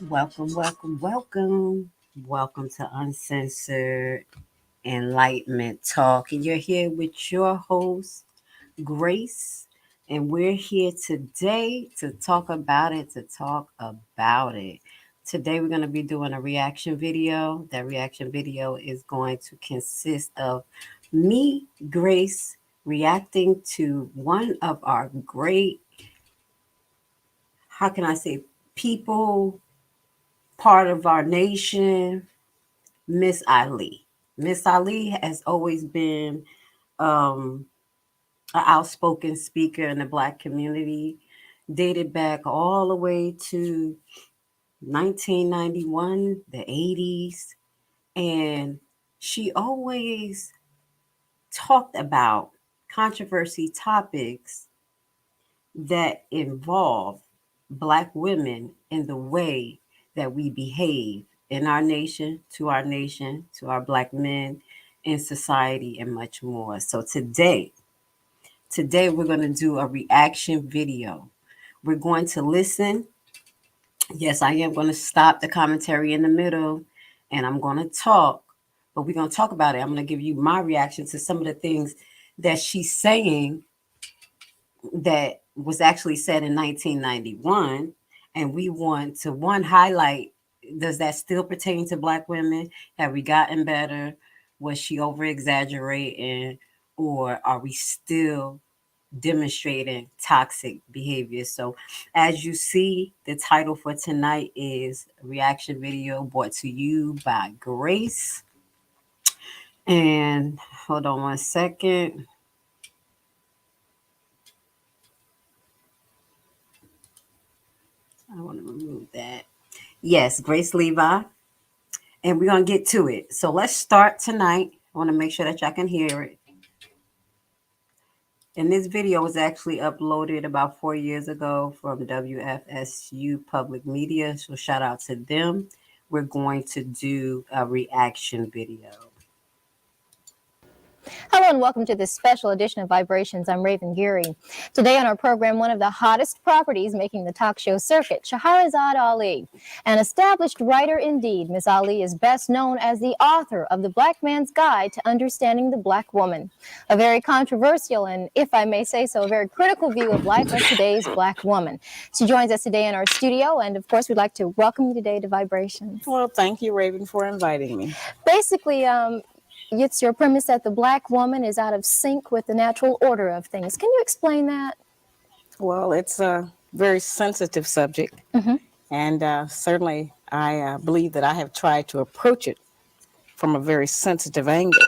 Welcome, welcome, welcome. Welcome to Uncensored Enlightenment Talk. And you're here with your host, Grace. And we're here today to talk about it, Today, we're going to be doing a reaction video. That reaction video is going to consist of me, Grace, reacting to one of our great, how can I say, people, part of our nation, Miss Ali. Miss Ali has always been um, an outspoken speaker in the Black community, dated back all the way to 1991, the 80s. And she always talked about controversy topics that involve Black women in the way that we behave in our nation, to our Black men in society, and much more. So today we're going to do a reaction video. We're going to listen. Yes, I am going to stop the commentary in the middle and I'm going to talk, but we're going to talk about it. I'm going to give you my reaction to some of the things that she's saying that was actually said in 1991. And we want to, one, highlight, does that still pertain to Black women? Have we gotten better? Was she over exaggerating? Or are we still demonstrating toxic behavior? So as you see, the title for tonight is a reaction video brought to you by Grace. And hold on one second. I want to remove that. Yes, Grace Levi. And we're going to get to it. So let's start tonight. I want to make sure that y'all can hear it. And this video was actually uploaded about 4 years ago from WFSU Public Media. So shout out to them. We're going to do a reaction video. Hello and welcome to this special edition of Vibrations. I'm Raven Geary. Today on our program, one of the hottest properties making the talk show circuit, Shahrazad Ali. An established writer indeed, Miss Ali is best known as the author of The Black Man's Guide to Understanding the Black Woman. A very controversial and, if I may say so, a very critical view of life of today's Black woman. She joins us today in our studio, and of course, we'd like to welcome you today to Vibrations. Well, thank you, Raven, for inviting me. Basically, it's your premise that the Black woman is out of sync with the natural order of things. Can you explain that? Well, it's a very sensitive subject, and certainly I believe that I have tried to approach it from a very sensitive angle.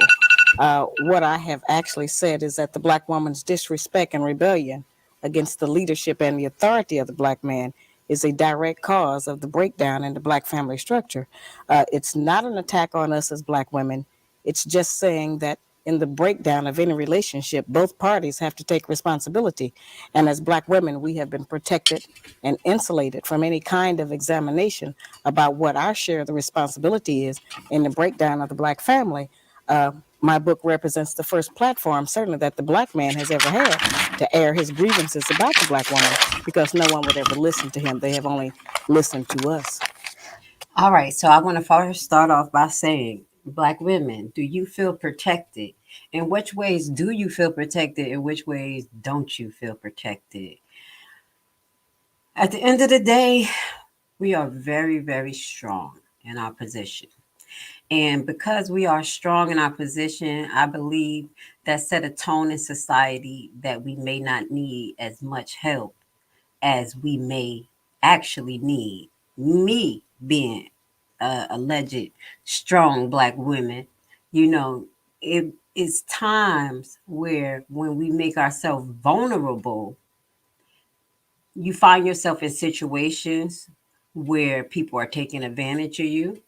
What I have actually said is that the Black woman's disrespect and rebellion against the leadership and the authority of the Black man is a direct cause of the breakdown in the Black family structure. It's not an attack on us as Black women. It's just saying that in the breakdown of any relationship, both parties have to take responsibility. And as Black women, we have been protected and insulated from any kind of examination about what our share of the responsibility is in the breakdown of the Black family. My book represents the first platform, certainly, that the Black man has ever had to air his grievances about the Black woman, because no one would ever listen to him. They have only listened to us. All right, so I want to first start off by saying, Black women, do you feel protected? In which ways do you feel protected? In which ways don't you feel protected? At the end of the day, we are very, very strong in our position. And because we are strong in our position, I believe that set a tone in society that we may not need as much help as we may actually need. Me being alleged strong Black women, it is times where when we make ourselves vulnerable, you find yourself in situations where people are taking advantage of you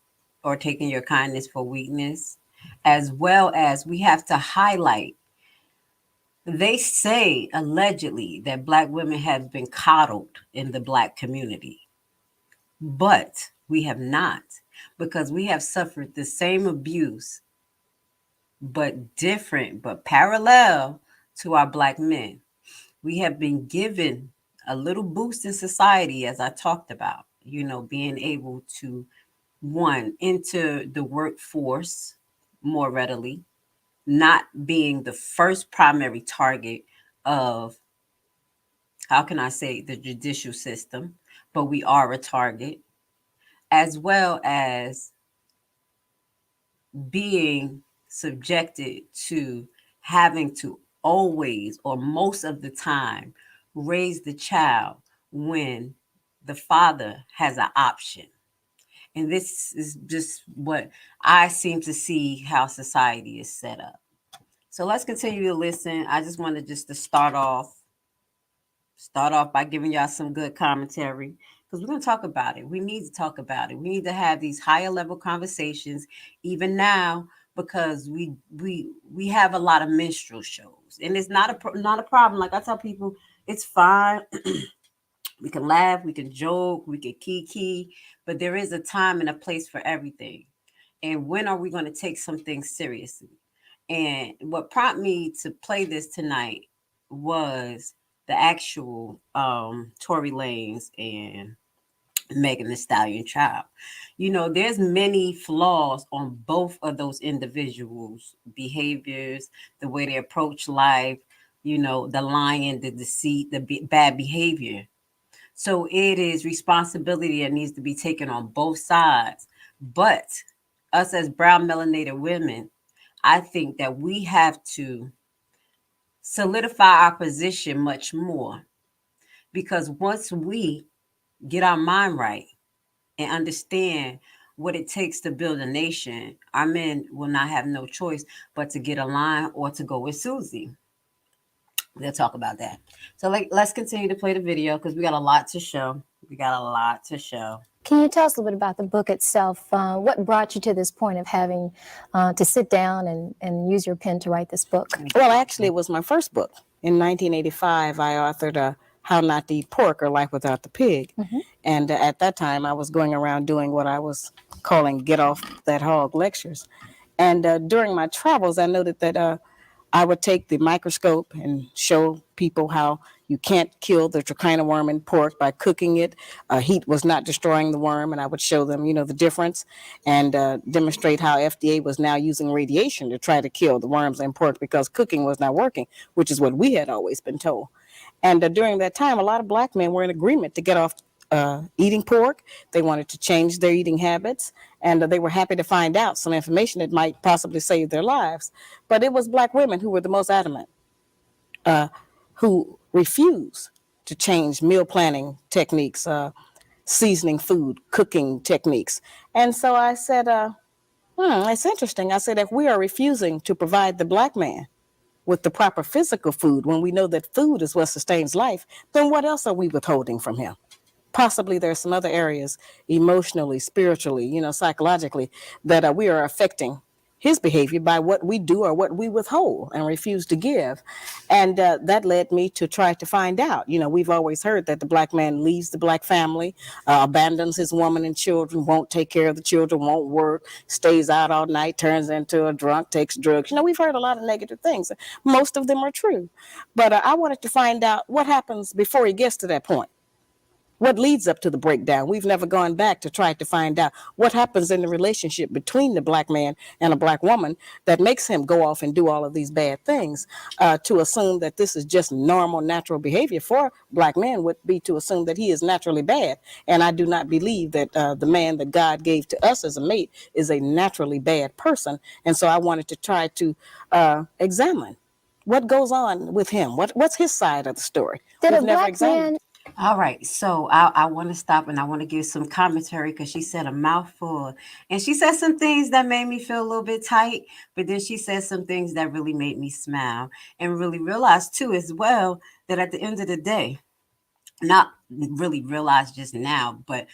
or taking your kindness for weakness, as well as we have to highlight. They say allegedly that Black women have been coddled in the Black community, but we have not, because we have suffered the same abuse, but different, but parallel to our Black men. We have been given a little boost in society, as I talked about, being able to, one, enter the workforce more readily, not being the first primary target of, how can I say, the judicial system, but we are a target, as well as being subjected to having to always or most of the time raise the child when the father has an option. And this is just what I seem to see how society is set up. So let's continue to listen. I just wanted just to start off by giving y'all some good commentary because we're going to talk about it. We need to talk about it. We need to have these higher level conversations even now because we have a lot of minstrel shows and it's not a problem. Like I tell people, it's fine. We can laugh, we can joke, we can kiki, but there is a time and a place for everything. And when are we going to take some things seriously? And what prompted me to play this tonight was the actual Tory Lanez and Megan the Stallion child. There's many flaws on both of those individuals' behaviors, the way they approach life, the lying, the deceit, bad behavior. So it is responsibility that needs to be taken on both sides. But us as brown melanated women, I think that we have to solidify our position much more because once we get our mind right and understand what it takes to build a nation, our men will not have no choice but to get aligned or to go with Susie. We'll talk about that. So let's continue to play the video because we got a lot to show. We got a lot to show. Can you tell us a little bit about the book itself? What brought you to this point of having to sit down and use your pen to write this book? Well, actually, it was my first book. In 1985, I authored How Not to Eat Pork or Life Without the Pig. And at that time, I was going around doing what I was calling Get Off That Hog lectures. And during my travels, I noted that I would take the microscope and show people how you can't kill the trichina worm in pork by cooking it. Heat was not destroying the worm, and I would show them, the difference, and demonstrate how FDA was now using radiation to try to kill the worms in pork because cooking was not working, which is what we had always been told. And during that time, a lot of black men were in agreement to get off eating pork. They wanted to change their eating habits, and they were happy to find out some information that might possibly save their lives. But it was black women who were the most adamant, who refused to change meal planning techniques, seasoning food, cooking techniques. And so I said, it's interesting. I said, if we are refusing to provide the black man with the proper physical food when we know that food is what sustains life, then what else are we withholding from him? Possibly there's some other areas emotionally, spiritually, psychologically that we are affecting his behavior by what we do or what we withhold and refuse to give. And that led me to try to find out. We've always heard that the black man leaves the black family, abandons his woman and children, won't take care of the children, won't work, stays out all night, turns into a drunk, takes drugs. We've heard a lot of negative things. Most of them are true. But I wanted to find out what happens before he gets to that point. What leads up to the breakdown? We've never gone back to try to find out what happens in the relationship between the black man and a black woman that makes him go off and do all of these bad things. To assume that this is just normal, natural behavior for black men would be to assume that he is naturally bad. And I do not believe that the man that God gave to us as a mate is a naturally bad person. And so I wanted to try to examine what goes on with him. What's his side of the story? Did We've a never black examined man it. All right, so I want to stop and I want to give some commentary because she said a mouthful. And she said some things that made me feel a little bit tight, but then she said some things that really made me smile and really realize, too, as well, that at the end of the day, not really realize just now, but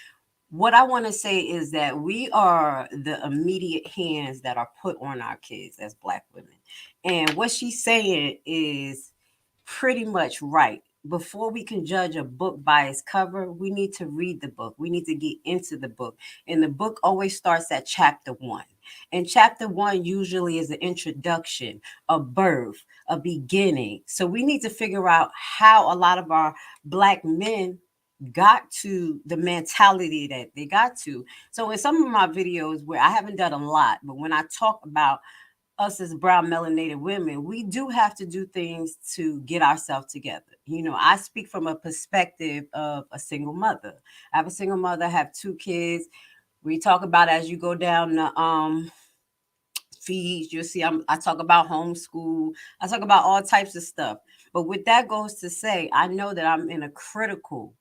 what I want to say is that we are the immediate hands that are put on our kids as Black women. And what she's saying is pretty much right. Before we can judge a book by its cover, we need to read the book. We need to get into the book. And the book always starts at chapter 1. And chapter 1 usually is an introduction, a birth, a beginning. So we need to figure out how a lot of our Black men got to the mentality that they got to. So in some of my videos where I haven't done a lot, but when I talk about us as brown melanated women, we do have to do things to get ourselves together. I speak from a perspective of a single mother. I have a single mother, I have 2 kids. We talk about as you go down the feeds, you'll see I talk about homeschool. I talk about all types of stuff. But with that goes to say, I know that I'm in a critical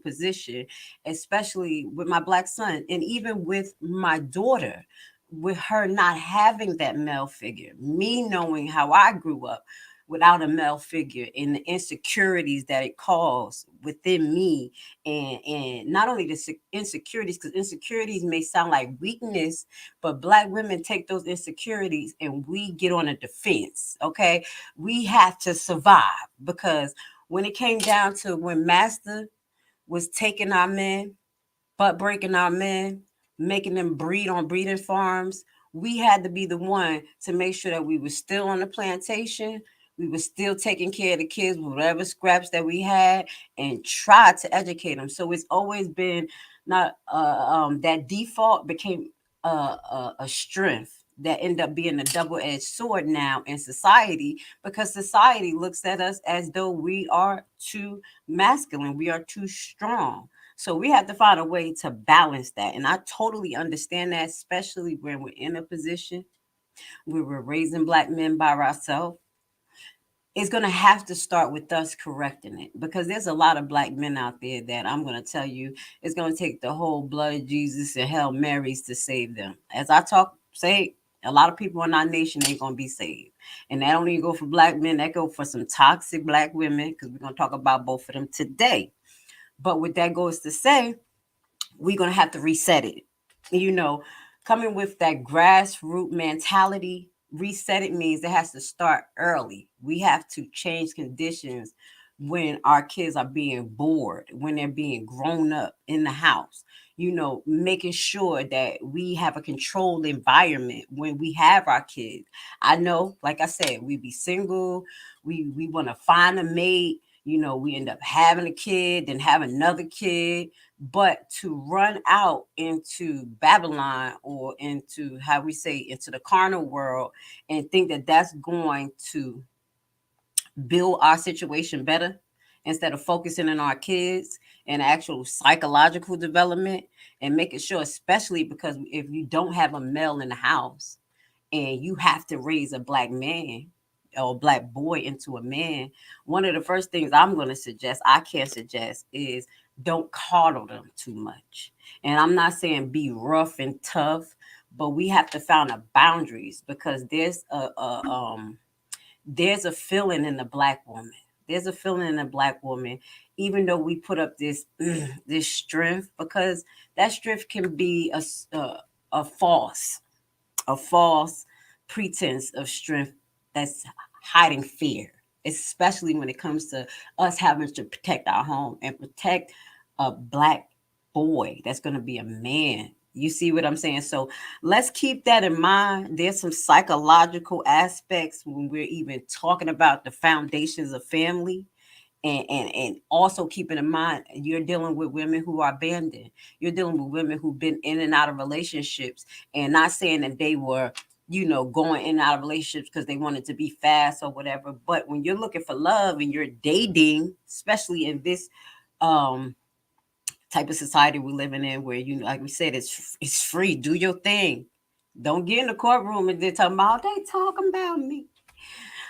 position, especially with my black son, and even with my daughter, with her not having that male figure, me knowing how I grew up without a male figure and the insecurities that it caused within me, and not only the insecurities, because insecurities may sound like weakness, but black women take those insecurities and we get on a defense. Okay, we have to survive, because when it came down to when master was taking our men, butt breaking our men, making them breed on breeding farms, we had to be the one to make sure that we were still on the plantation. We were still taking care of the kids with whatever scraps that we had, and try to educate them. So it's always been not that default became a strength that end up being a double-edged sword now in society, because society looks at us as though we are too masculine, we are too strong. So we have to find a way to balance that. And I totally understand that, especially when we're in a position where we're raising black men by ourselves. It's going to have to start with us correcting it, because there's a lot of black men out there that I'm going to tell you it's going to take the whole blood of Jesus and Hail Marys to save them. As I say, a lot of people in our nation ain't going to be saved. And that don't even go for black men, that go for some toxic black women, because we're going to talk about both of them today. But what that goes to say, we're going to have to reset it. You know, coming with that grassroots mentality, reset it means it has to start early. We have to change conditions when our kids are being bored, when they're being grown up in the house. Making sure that we have a controlled environment when we have our kids. I know, like I said, we be single, we want to find a mate. We end up having a kid, then have another kid. But to run out into Babylon, or into, how we say, into the carnal world, and think that that's going to build our situation better, instead of focusing on our kids and actual psychological development, and making sure, especially because if you don't have a male in the house and you have to raise a black man or a black boy into a man, one of the first things I can suggest is don't coddle them too much. And I'm not saying be rough and tough, but we have to find a boundaries, because there's a feeling in the black woman. There's a feeling in the black woman, even though we put up this this strength, because that strength can be a false pretense of strength that's hiding fear, especially when it comes to us having to protect our home and protect a black boy that's going to be a man. You see what I'm saying? So let's keep that in mind. There's some psychological aspects when we're even talking about the foundations of family. And also keeping in mind, you're dealing with women who are abandoned. You're dealing with women who've been in and out of relationships, and not saying that they were, going in and out of relationships because they wanted to be fast or whatever. But when you're looking for love and you're dating, especially in this um type of society we're living in, where, like we said, it's free. Do your thing. Don't get in the courtroom and then talking about, they talking about me.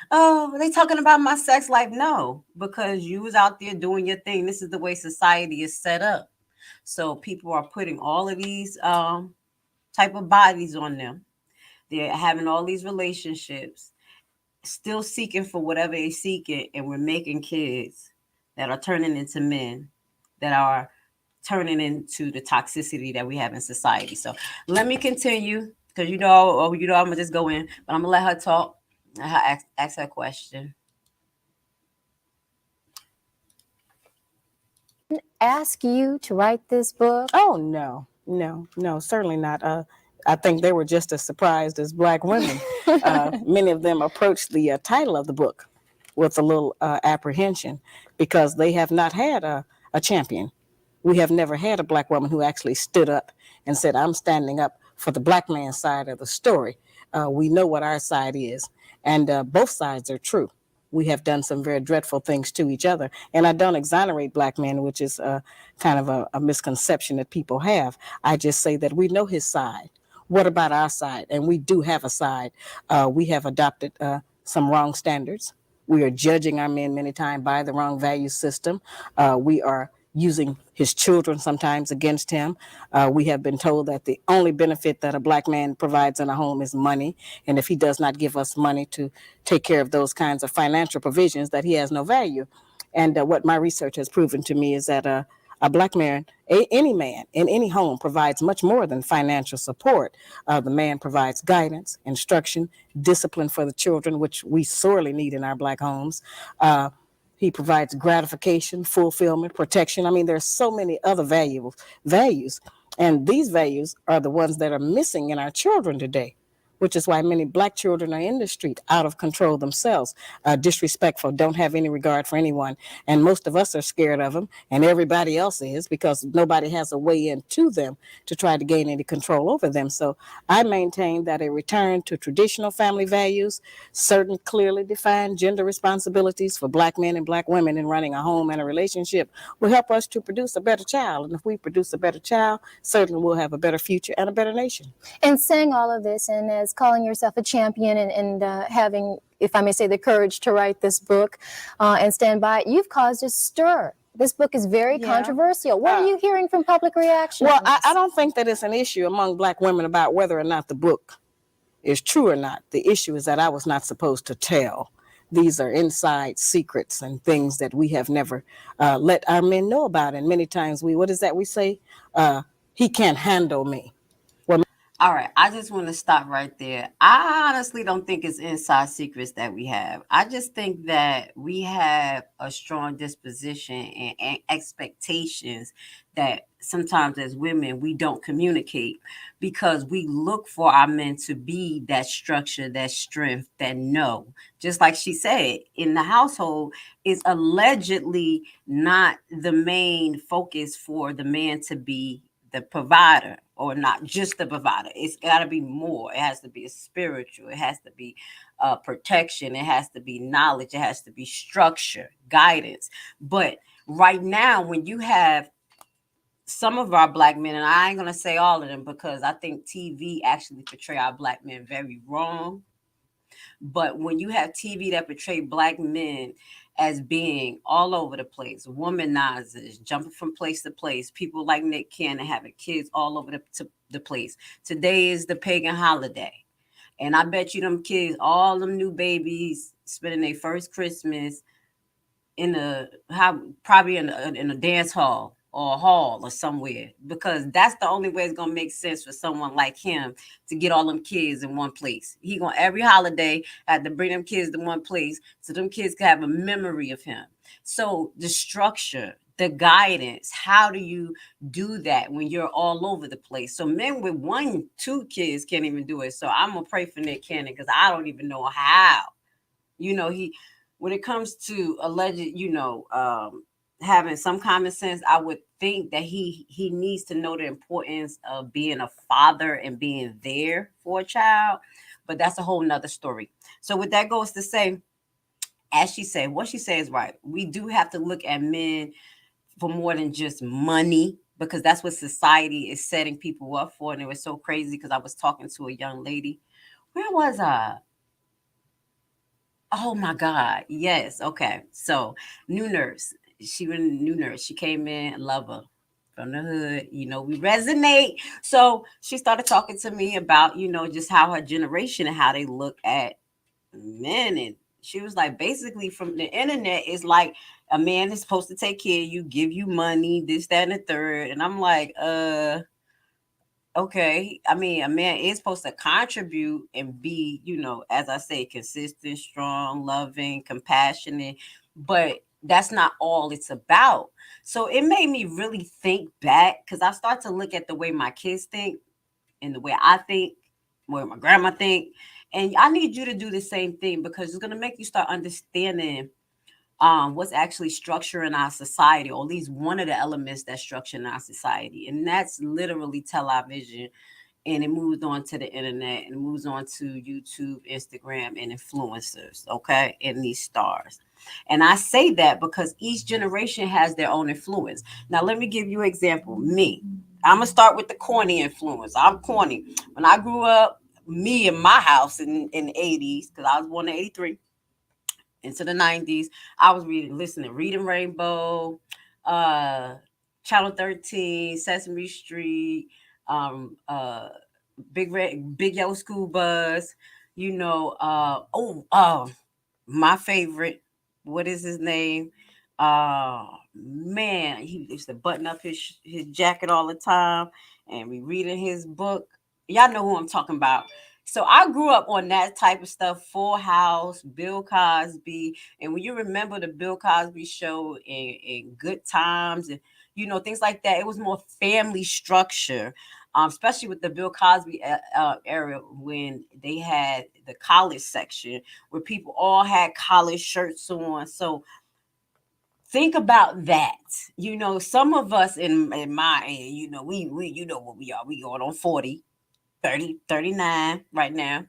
Oh, they talking about my sex life. No, because you was out there doing your thing. This is the way society is set up. So people are putting all of these type of bodies on them. They're having all these relationships, still seeking for whatever they seeking, and we're making kids that are turning into men, that are turning into the toxicity that we have in society. So let me continue, because I'm gonna just go in, but I'm gonna let her talk. Let her ask her question. Ask you to write this book? Oh, no, no, no, certainly not. I think they were just as surprised as black women. Many of them approached the title of the book with a little apprehension, because they have not had a a champion. We have never had a black woman who actually stood up and said, I'm standing up for the black man's side of the story. We know what our side is, and both sides are true. We have done some very dreadful things to each other. And I don't exonerate black men, which is kind of a misconception that people have. I just say that we know his side. What about our side? And we do have a side. We have adopted some wrong standards. We are judging our men many times by the wrong value system. We are using his children sometimes against him. We have been told that the only benefit that a black man provides in a home is money. And if he does not give us money to take care of those kinds of financial provisions, that he has no value. And what my research has proven to me is that a black man, any man in any home, provides much more than financial support. The man provides guidance, instruction, discipline for the children, which we sorely need in our black homes. He provides gratification, fulfillment, protection. I mean, there's so many other values, and these values are the ones that are missing in our children today, which is why many black children are in the street, out of control themselves, disrespectful, don't have any regard for anyone. And most of us are scared of them, and everybody else is, because nobody has a way into them to try to gain any control over them. So I maintain that a return to traditional family values, certain clearly defined gender responsibilities for black men and black women in running a home and a relationship will help us to produce a better child. And if we produce a better child, certainly we'll have a better future and a better nation. And saying all of this, and as calling yourself a champion, and having, if I may say, the courage to write this book and stand by it, you've caused a stir. This book is very controversial. What are you hearing from public reaction? Well, I don't think that it's an issue among black women about whether or not the book is true or not. The issue is that I was not supposed to tell. These are inside secrets and things that we have never let our men know about. And many times what is that we say? He can't handle me. All right, I just want to stop right there. I honestly don't think it's inside secrets that we have. I just think that we have a strong disposition and expectations that sometimes as women we don't communicate because we look for our men to be that structure, that strength, that no. Just like she said, in the household is allegedly not the main focus for the man to be the provider, or not just the provider. It's got to be more. It has to be a spiritual. It has to be protection. It has to be knowledge. It has to be structure, guidance. But right now, when you have some of our black men, and I ain't gonna say all of them because I think TV actually portray our black men very wrong. But when you have TV that portray black men as being all over the place, womanizers, jumping from place to place, people like Nick Cannon having kids all over the place. Today is the pagan holiday. And I bet you them kids, all them new babies spending their first Christmas in probably in a dance hall or a hall or somewhere, because that's the only way it's gonna make sense for someone like him to get all them kids in one place. He gonna every holiday have to bring them kids to one place so them kids can have a memory of him. So the structure, the guidance, how do you do that when you're all over the place? So men with 1, 2 kids can't even do it. So I'm gonna pray for Nick Cannon because I don't even know how. He when it comes to alleged, having some common sense, I would think that he needs to know the importance of being a father and being there for a child. But that's a whole nother story. So what that goes to say, as she said, what she says is right. We do have to look at men for more than just money, because that's what society is setting people up for. And it was so crazy because I was talking to a young lady. Where was I? Oh my God. Yes. Okay. So, new nurse. She was a new nurse. She came in, love her from the hood. We resonate. So, she started talking to me about, just how her generation and how they look at men. And she was like, basically, from the internet, it's like a man is supposed to take care of you, give you money, this, that, and the third. And I'm like, okay. I mean, a man is supposed to contribute and be, as I say, consistent, strong, loving, compassionate, but that's not all it's about. So it made me really think back, because I start to look at the way my kids think and the way I think, the way my grandma think. And I need you to do the same thing, because it's going to make you start understanding what's actually structuring our society, or at least one of the elements that's structuring our society, and that's literally television. And it moves on to the internet, and it moves on to YouTube, Instagram, and influencers, okay, and these stars. And I say that because each generation has their own influence. Now, let me give you an example. Me, I'm gonna start with the corny influence. I'm corny. When I grew up, me in my house in the 80s, because I was born in 83, into the 90s, I was listening, Reading Rainbow, uh, Channel 13, Sesame Street, Big Yellow School Bus, you know, my favorite, what is his name? Uh Man, he used to button up his jacket all the time, and we reading his book. Y'all know who I'm talking about. So I grew up on that type of stuff, Full House, Bill Cosby. And when you remember the Bill Cosby show and Good Times and things like that, it was more family structure, especially with the Bill Cosby era, when they had the college section where people all had college shirts on. So think about that. Some of us in my age, we what we are. We going on 40, 30, 39 right now.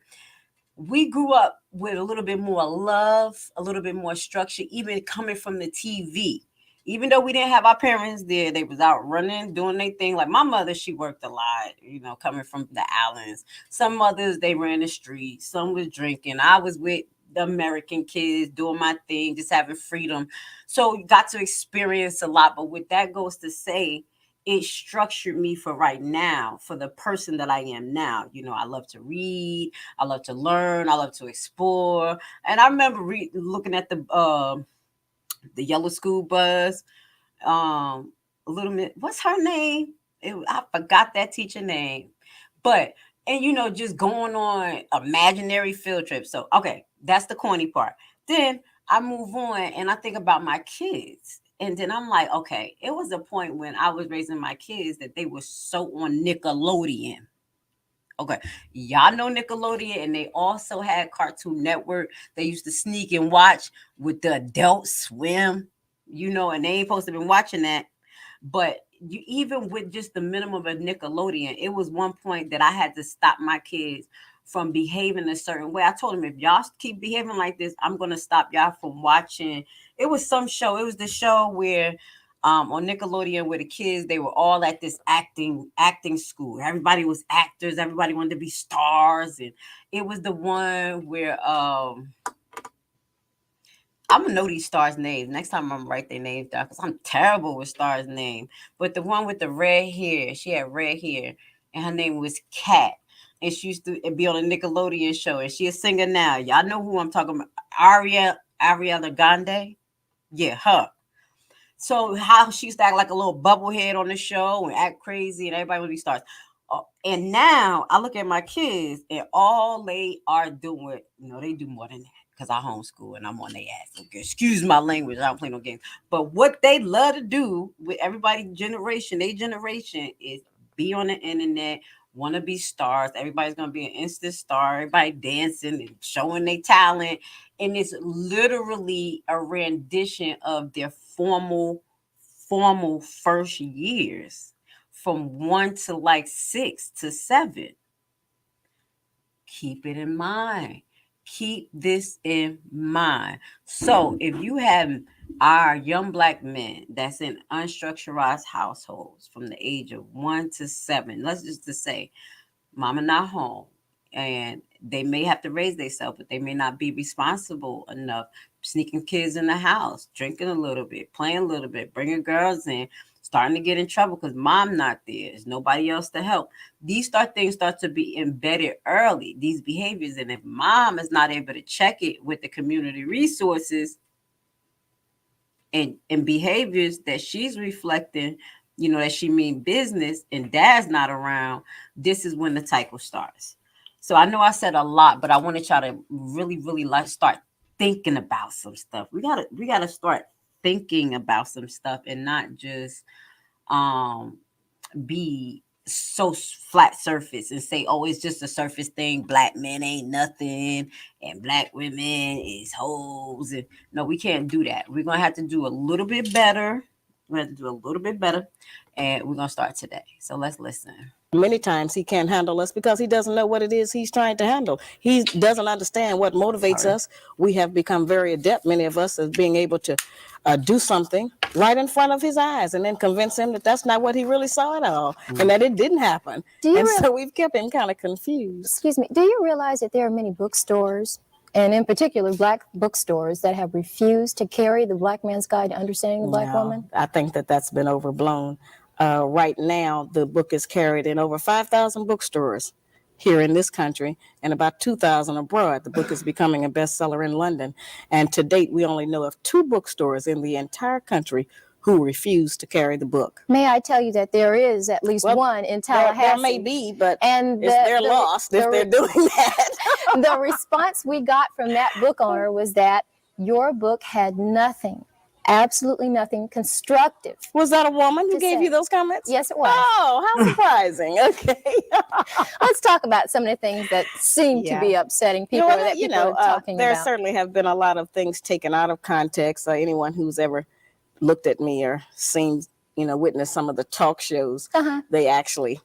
We grew up with a little bit more love, a little bit more structure, even coming from the TV. Even though we didn't have our parents there, they was out running, doing their thing. Like my mother, she worked a lot, coming from the islands. Some mothers, they ran the streets. Some was drinking. I was with the American kids, doing my thing, just having freedom. So got to experience a lot. But with that goes to say, it structured me for right now, for the person that I am now. I love to read, I love to learn, I love to explore. And I remember looking at the yellow school bus. A little bit. What's her name? I forgot that teacher name. But and just going on imaginary field trips. So okay, that's the corny part. Then I move on and I think about my kids. And then I'm like, okay, it was a point when I was raising my kids that they were so on Nickelodeon. Okay, y'all know Nickelodeon, and they also had Cartoon Network. They used to sneak and watch with the Adult Swim, and they ain't supposed to be watching that. But even with just the minimum of Nickelodeon, it was one point that I had to stop my kids from behaving a certain way. I told them, if y'all keep behaving like this, I'm gonna stop y'all from watching. It was some show. It was the show where on Nickelodeon, where the kids, they were all at this acting school. Everybody was actors. Everybody wanted to be stars, and it was the one where I'm gonna know these stars' names next time. I'm gonna write their names down because I'm terrible with stars' name. But the one with the red hair, she had red hair, and her name was Kat, and she used to be on a Nickelodeon show, and she a singer now. Y'all know who I'm talking about? Ariana Grande. Yeah, her. So how she used to act like a little bubble head on the show and act crazy, and everybody would be stars. And now I look at my kids, and all they are doing, they do more than that because I homeschool and I'm on their ass. Okay, excuse my language. I don't play no games. But what they love to do with everybody generation, their generation, is be on the internet, want to be stars. Everybody's gonna be an instant star. Everybody dancing and showing their talent, and it's literally a rendition of their formal first years, from 1 to like 6 to 7. Keep it in mind. Keep this in mind. So if you have our young black men that's in unstructured households from the age of 1 to 7, let's just to say mama not home, and they may have to raise themselves, but they may not be responsible enough, sneaking kids in the house, drinking a little bit, playing a little bit, bringing girls in, starting to get in trouble because mom not there, there's nobody else to help. These things start to be embedded early, these behaviors. And if mom is not able to check it with the community resources and behaviors that she's reflecting, that she mean business, and dad's not around, this is when the cycle starts. So I know I said a lot, but I wanted y'all to really, really like start thinking about some stuff. We gotta start thinking about some stuff and not just um be so flat surface and say, oh, it's just a surface thing. Black men ain't nothing, and black women is hoes. And no, we can't do that. We're gonna have to do a little bit better. We're gonna have to do a little bit better, and we're gonna start today. So let's listen. Many times he can't handle us because he doesn't know what it is he's trying to handle. He doesn't understand what motivates Sorry. us. We have become very adept, many of us, as being able to do something right in front of his eyes and then convince him that that's not what he really saw at all and that it didn't happen. And so we've kept him kind of confused. Excuse me. Do you realize that there are many bookstores, and in particular black bookstores, that have refused to carry the Black Man's Guide to Understanding the Black Woman? I think that that's been overblown. Right now, the book is carried in over 5,000 bookstores here in this country and about 2,000 abroad. The book is becoming a bestseller in London. And to date, we only know of 2 bookstores in the entire country who refuse to carry the book. May I tell you that there is at least one in Tallahassee? There may be, but and they're lost if they're doing that. The response we got from that book owner was that your book had nothing, absolutely nothing constructive. Was that a woman who gave you those comments? Yes, it was. Oh, how surprising. Okay. Let's talk about some of the things that seem to be upsetting people, or that people are talking there about. certainly have been a lot of things taken out of context. Anyone who's ever looked at me or seen, witnessed some of the talk shows, they actually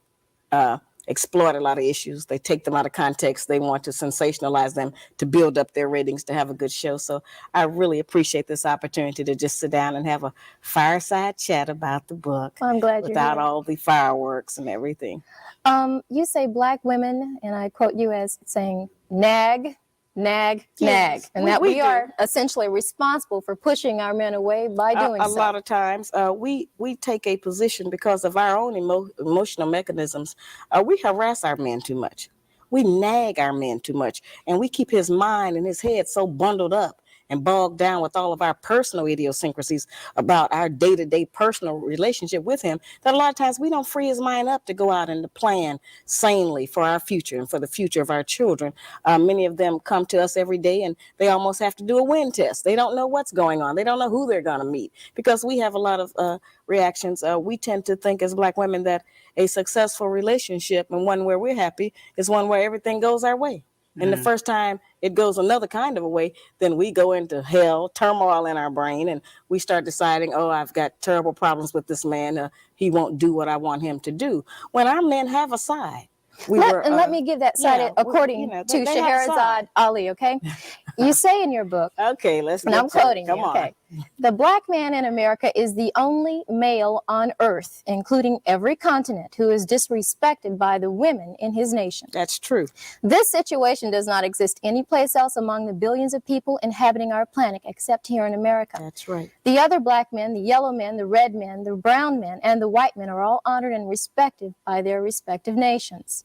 exploit a lot of issues. They take them out of context. They want to sensationalize them to build up their ratings to have a good show. So I really appreciate this opportunity to just sit down and have a fireside chat about the book. Well, I'm glad without all the fireworks and everything. You say black women, and I quote you as saying nag, nag, nag, and that we are essentially responsible for pushing our men away by doing so. A lot of times we take a position because of our own emotional mechanisms. We harass our men too much. We nag our men too much, and we keep his mind and his head so bundled up and bogged down with all of our personal idiosyncrasies about our day-to-day personal relationship with him, that a lot of times we don't free his mind up to go out and to plan sanely for our future and for the future of our children. Many of them come to us every day and they almost have to do a wind test. They don't know what's going on. They don't know who they're going to meet because we have a lot of reactions. We tend to think as black women that a successful relationship and one where we're happy is one where everything goes our way. And the first time it goes another kind of a way, then we go into hell, turmoil in our brain, and we start deciding, oh, I've got terrible problems with this man. He won't do what I want him to do. When our men have a side. Let me give that side according to Shahrazad Ali, okay? You say in your book, okay, let's and I'm quoting you, on. Okay. The black man in America is the only male on earth, including every continent, who is disrespected by the women in his nation. That's true. This situation does not exist anyplace else among the billions of people inhabiting our planet except here in America. That's right. The other black men, the yellow men, the red men, the brown men, and the white men are all honored and respected by their respective nations.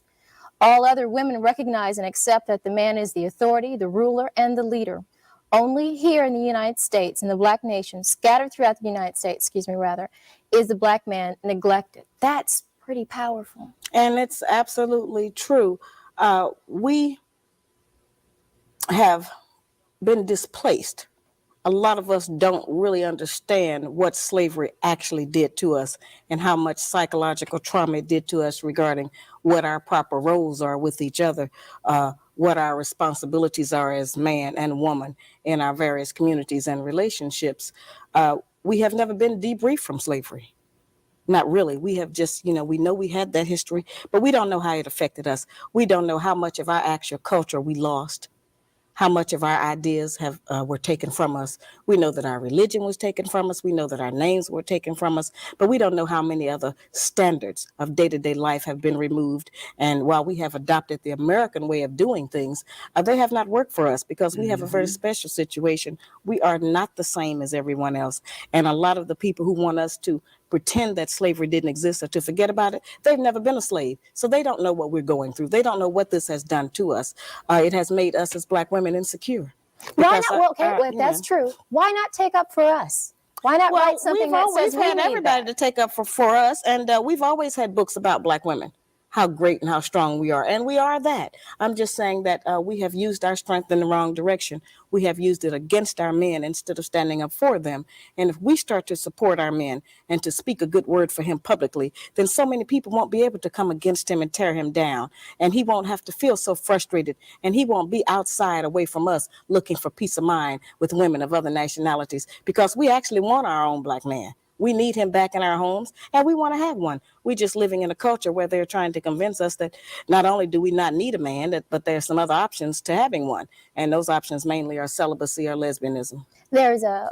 All other women recognize and accept that the man is the authority, the ruler, and the leader. Only here in the United States, in the black nation, scattered throughout the United States, is the black man neglected. That's pretty powerful. And it's absolutely true. We have been displaced. A lot of us don't really understand what slavery actually did to us and how much psychological trauma it did to us regarding what our proper roles are with each other, what our responsibilities are as man and woman in our various communities and relationships. We have never been debriefed from slavery. Not really. We have just, we know we had that history, but we don't know how it affected us. We don't know how much of our actual culture we lost. How much of our ideas were taken from us. We know that our religion was taken from us. We know that our names were taken from us, but we don't know how many other standards of day-to-day life have been removed. And while we have adopted the American way of doing things, they have not worked for us because we have a very special situation. We are not the same as everyone else. And a lot of the people who want us to pretend that slavery didn't exist or to forget about it, they've never been a slave. So they don't know what we're going through. They don't know what this has done to us. It has made us as black women insecure. Why not? That's true. Why not take up for us? Why not write something that says we need everybody to take up for us, and we've always had books about black women. how great and how strong we are. And we are that. I'm just saying that we have used our strength in the wrong direction. We have used it against our men instead of standing up for them. And if we start to support our men and to speak a good word for him publicly, then so many people won't be able to come against him and tear him down. And he won't have to feel so frustrated. And he won't be outside away from us looking for peace of mind with women of other nationalities, because we actually want our own black man. We need him back in our homes, and we want to have one. We're just living in a culture where they're trying to convince us that not only do we not need a man, but there's some other options to having one. And those options mainly are celibacy or lesbianism. There's a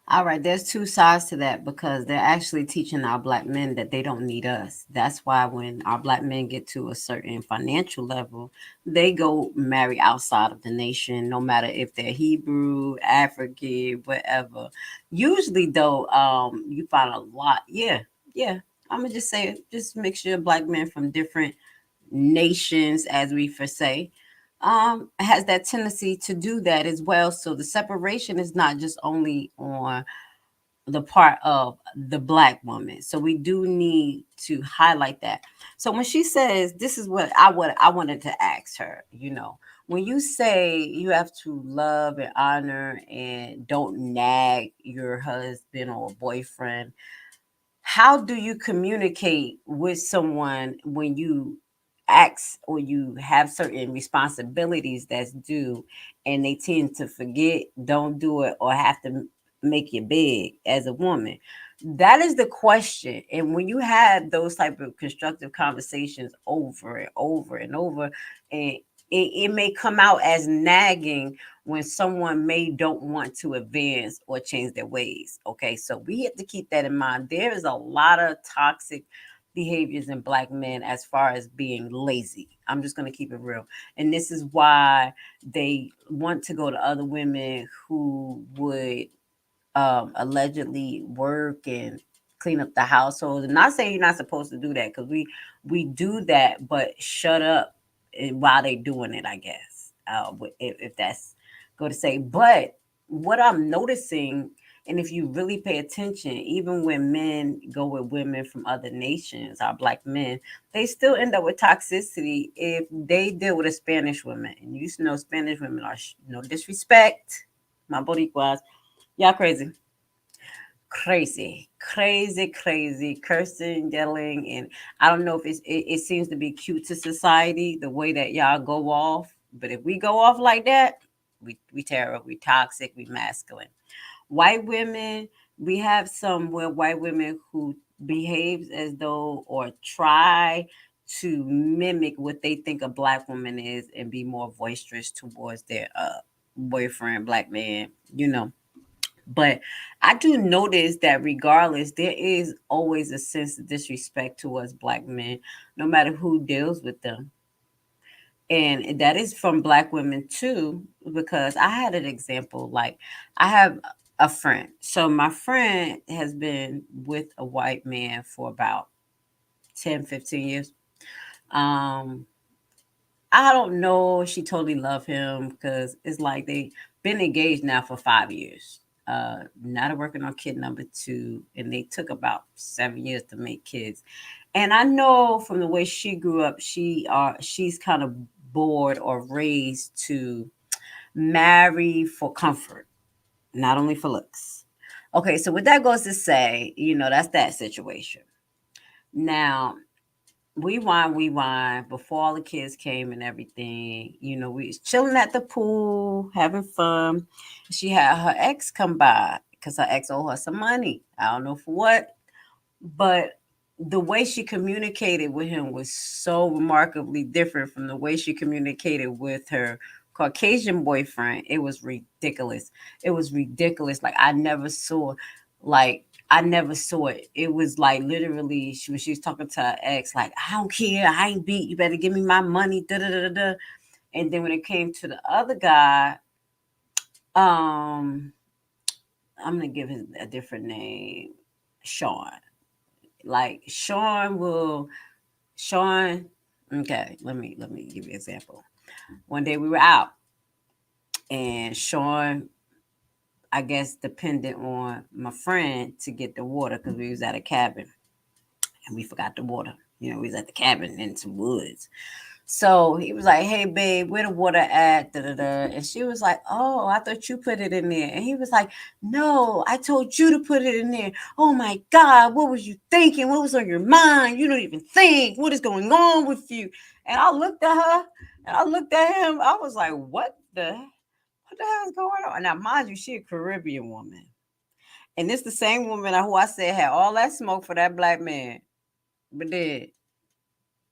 All right, there's two sides to that because they're actually teaching our black men that they don't need us. That's why when our black men get to a certain financial level, they go marry outside of the nation, no matter if they're Hebrew, African, whatever. Usually, though, you find a lot. Yeah, yeah. I'm gonna just say it, just mixture of black men from different nations, as we for say, has that tendency to do that as well. So the separation is not just only on the part of the black woman. So we do need to highlight that. So when she says, this is what I wanted to ask her, when you say you have to love and honor and don't nag your husband or boyfriend, how do you communicate with someone when you ask or you have certain responsibilities that's due and they tend to forget, don't do it, or have to make you big as a woman? That is the question. And when you have those type of constructive conversations over and over and over, and it may come out as nagging when someone may don't want to advance or change their ways. Okay, so we have to keep that in mind. There is a lot of toxic behaviors in black men as far as being lazy. I'm just going to keep it real. And this is why they want to go to other women who would allegedly work and clean up the household. And not saying you're not supposed to do that, because we do that, but shut up while they doing it, I guess. If that's go to say. But what I'm noticing, and if you really pay attention, even when men go with women from other nations, our black men, they still end up with toxicity if they deal with a Spanish woman. And you know, Spanish women are no disrespect, my boricuas, y'all crazy, crazy, cursing, yelling, and I don't know if it seems to be cute to society the way that y'all go off. But if we go off like that, we terrible, we toxic, we masculine. White women, we have some where white women who behaves as though or try to mimic what they think a black woman is and be more boisterous towards their boyfriend, black man, you know. But I do notice that regardless, there is always a sense of disrespect towards black men, no matter who deals with them. And that is from black women too, because I had an example. Like, I have a friend. So my friend has been with a white man for about 10, 15 years. Um, I don't know if she totally love him because it's like they been engaged now for 5 years. Now working on kid number two, and they took about 7 years to make kids. And I know from the way she grew up, she's kind of bored or raised to marry for comfort, not only for looks. Okay, so what that goes to say, that's that situation. Now, we wine before all the kids came and everything. We was chilling at the pool, having fun. She had her ex come by because her ex owed her some money. I don't know for what, but the way she communicated with him was so remarkably different from the way she communicated with her Caucasian boyfriend. It was ridiculous. It was ridiculous. I never saw it. It was like literally when she was talking to her ex, like, I don't care, I ain't beat, you better give me my money, da da da da. And then when it came to the other guy, um, I'm gonna give him a different name, Sean. Like Sean. Okay, let me give you an example. One day we were out, and Sean, I guess, depended on my friend to get the water because we was at a cabin and we forgot the water. We was at the cabin in some woods. So he was like, "Hey, babe, where the water at?" Da, da, da. And she was like, "Oh, I thought you put it in there." And he was like, "No, I told you to put it in there. Oh my God, what was you thinking? What was on your mind? You don't even think. What is going on with you?" And I looked at her and I looked at him. I was like, what the hell is going on? Now, mind you, she a Caribbean woman. And it's the same woman who I said had all that smoke for that black man. But then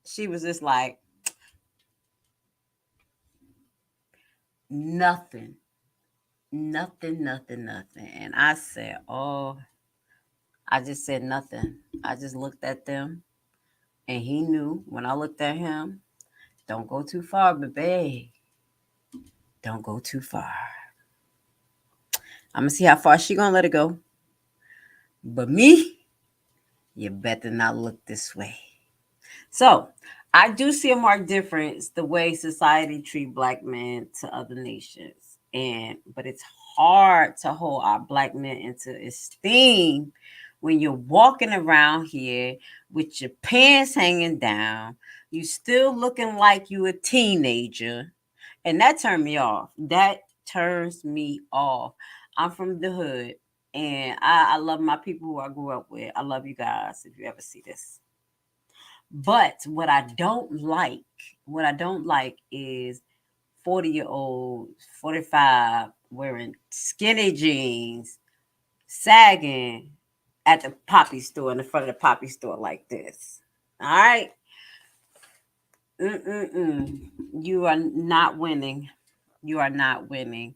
she was just like, nothing, nothing, nothing, nothing. And I said, oh, I just said nothing. I just looked at them and he knew when I looked at him, don't go too far, baby. Don't go too far. I'm gonna see how far she gonna let it go. But me, you better not look this way. So I do see a marked difference the way society treat black men to other nations. But it's hard to hold our black men into esteem when you're walking around here with your pants hanging down, you still looking like you a teenager. And that turned me off. That turns me off. I'm from the hood and I love my people who I grew up with. I love you guys if you ever see this. But what I don't like is 40-year-olds, 45, wearing skinny jeans, sagging at the poppy store in the front of the poppy store like this. All right. Mm-mm-mm. You are not winning. You are not winning.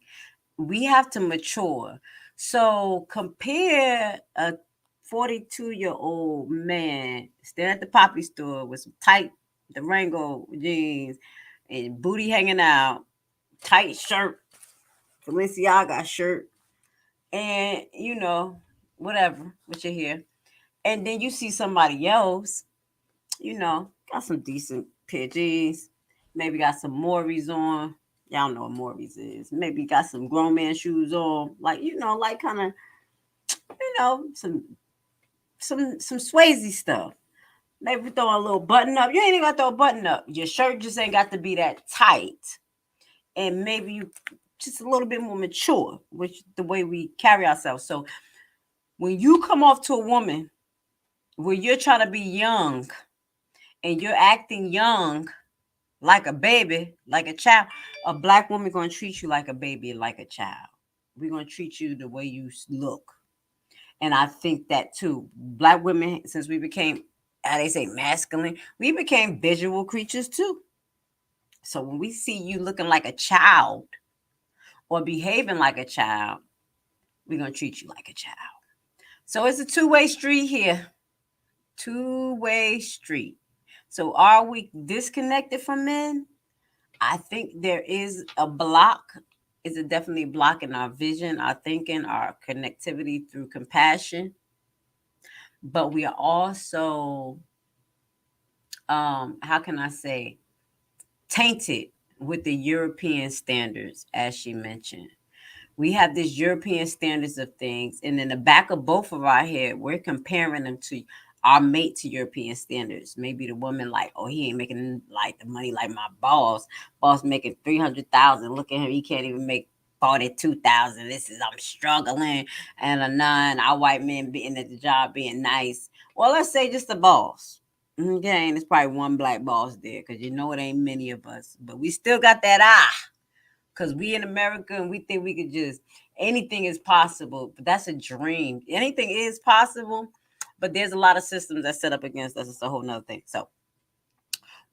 We have to mature. So compare a 42-year-old man standing at the poppy store with some tight Durango jeans and booty hanging out, tight shirt, Balenciaga shirt, and whatever with your hair. And then you see somebody else, got some decent pair of jeans, maybe got some Morris on. Y'all know what Morris is. Maybe got some grown man shoes on, like like kind of, some Swayze stuff. Maybe throw a little button up. You ain't even got to throw a button up. Your shirt just ain't got to be that tight, and maybe you just a little bit more mature, which the way we carry ourselves. So when you come off to a woman where you're trying to be young and you're acting young, like a baby, like a child, a black woman gonna treat you like a baby, like a child. We're gonna treat you the way you look, and I think that too. Black women, since we became, how they say, masculine, we became visual creatures too. So when we see you looking like a child or behaving like a child, we're gonna treat you like a child. So it's a two-way street here. Two-way street. So are we disconnected from men? I think there is a block. Is it definitely a block in our vision, our thinking, our connectivity through compassion? But we are also, how can I say, tainted with the European standards, as she mentioned. We have these European standards of things, and in the back of both of our head, we're comparing them to our mate to European standards. Maybe the woman like, oh, he ain't making like the money like my boss. Boss making 300,000. Look at him, he can't even make 42,000. This is I'm struggling, and a nine. Our white men being at the job being nice. Well, let's say just the boss. Okay, and it's probably one black boss there because it ain't many of us, but we still got that because we in America and we think we could just anything is possible, but that's a dream. Anything is possible, but there's a lot of systems that set up against us. It's a whole nother thing. So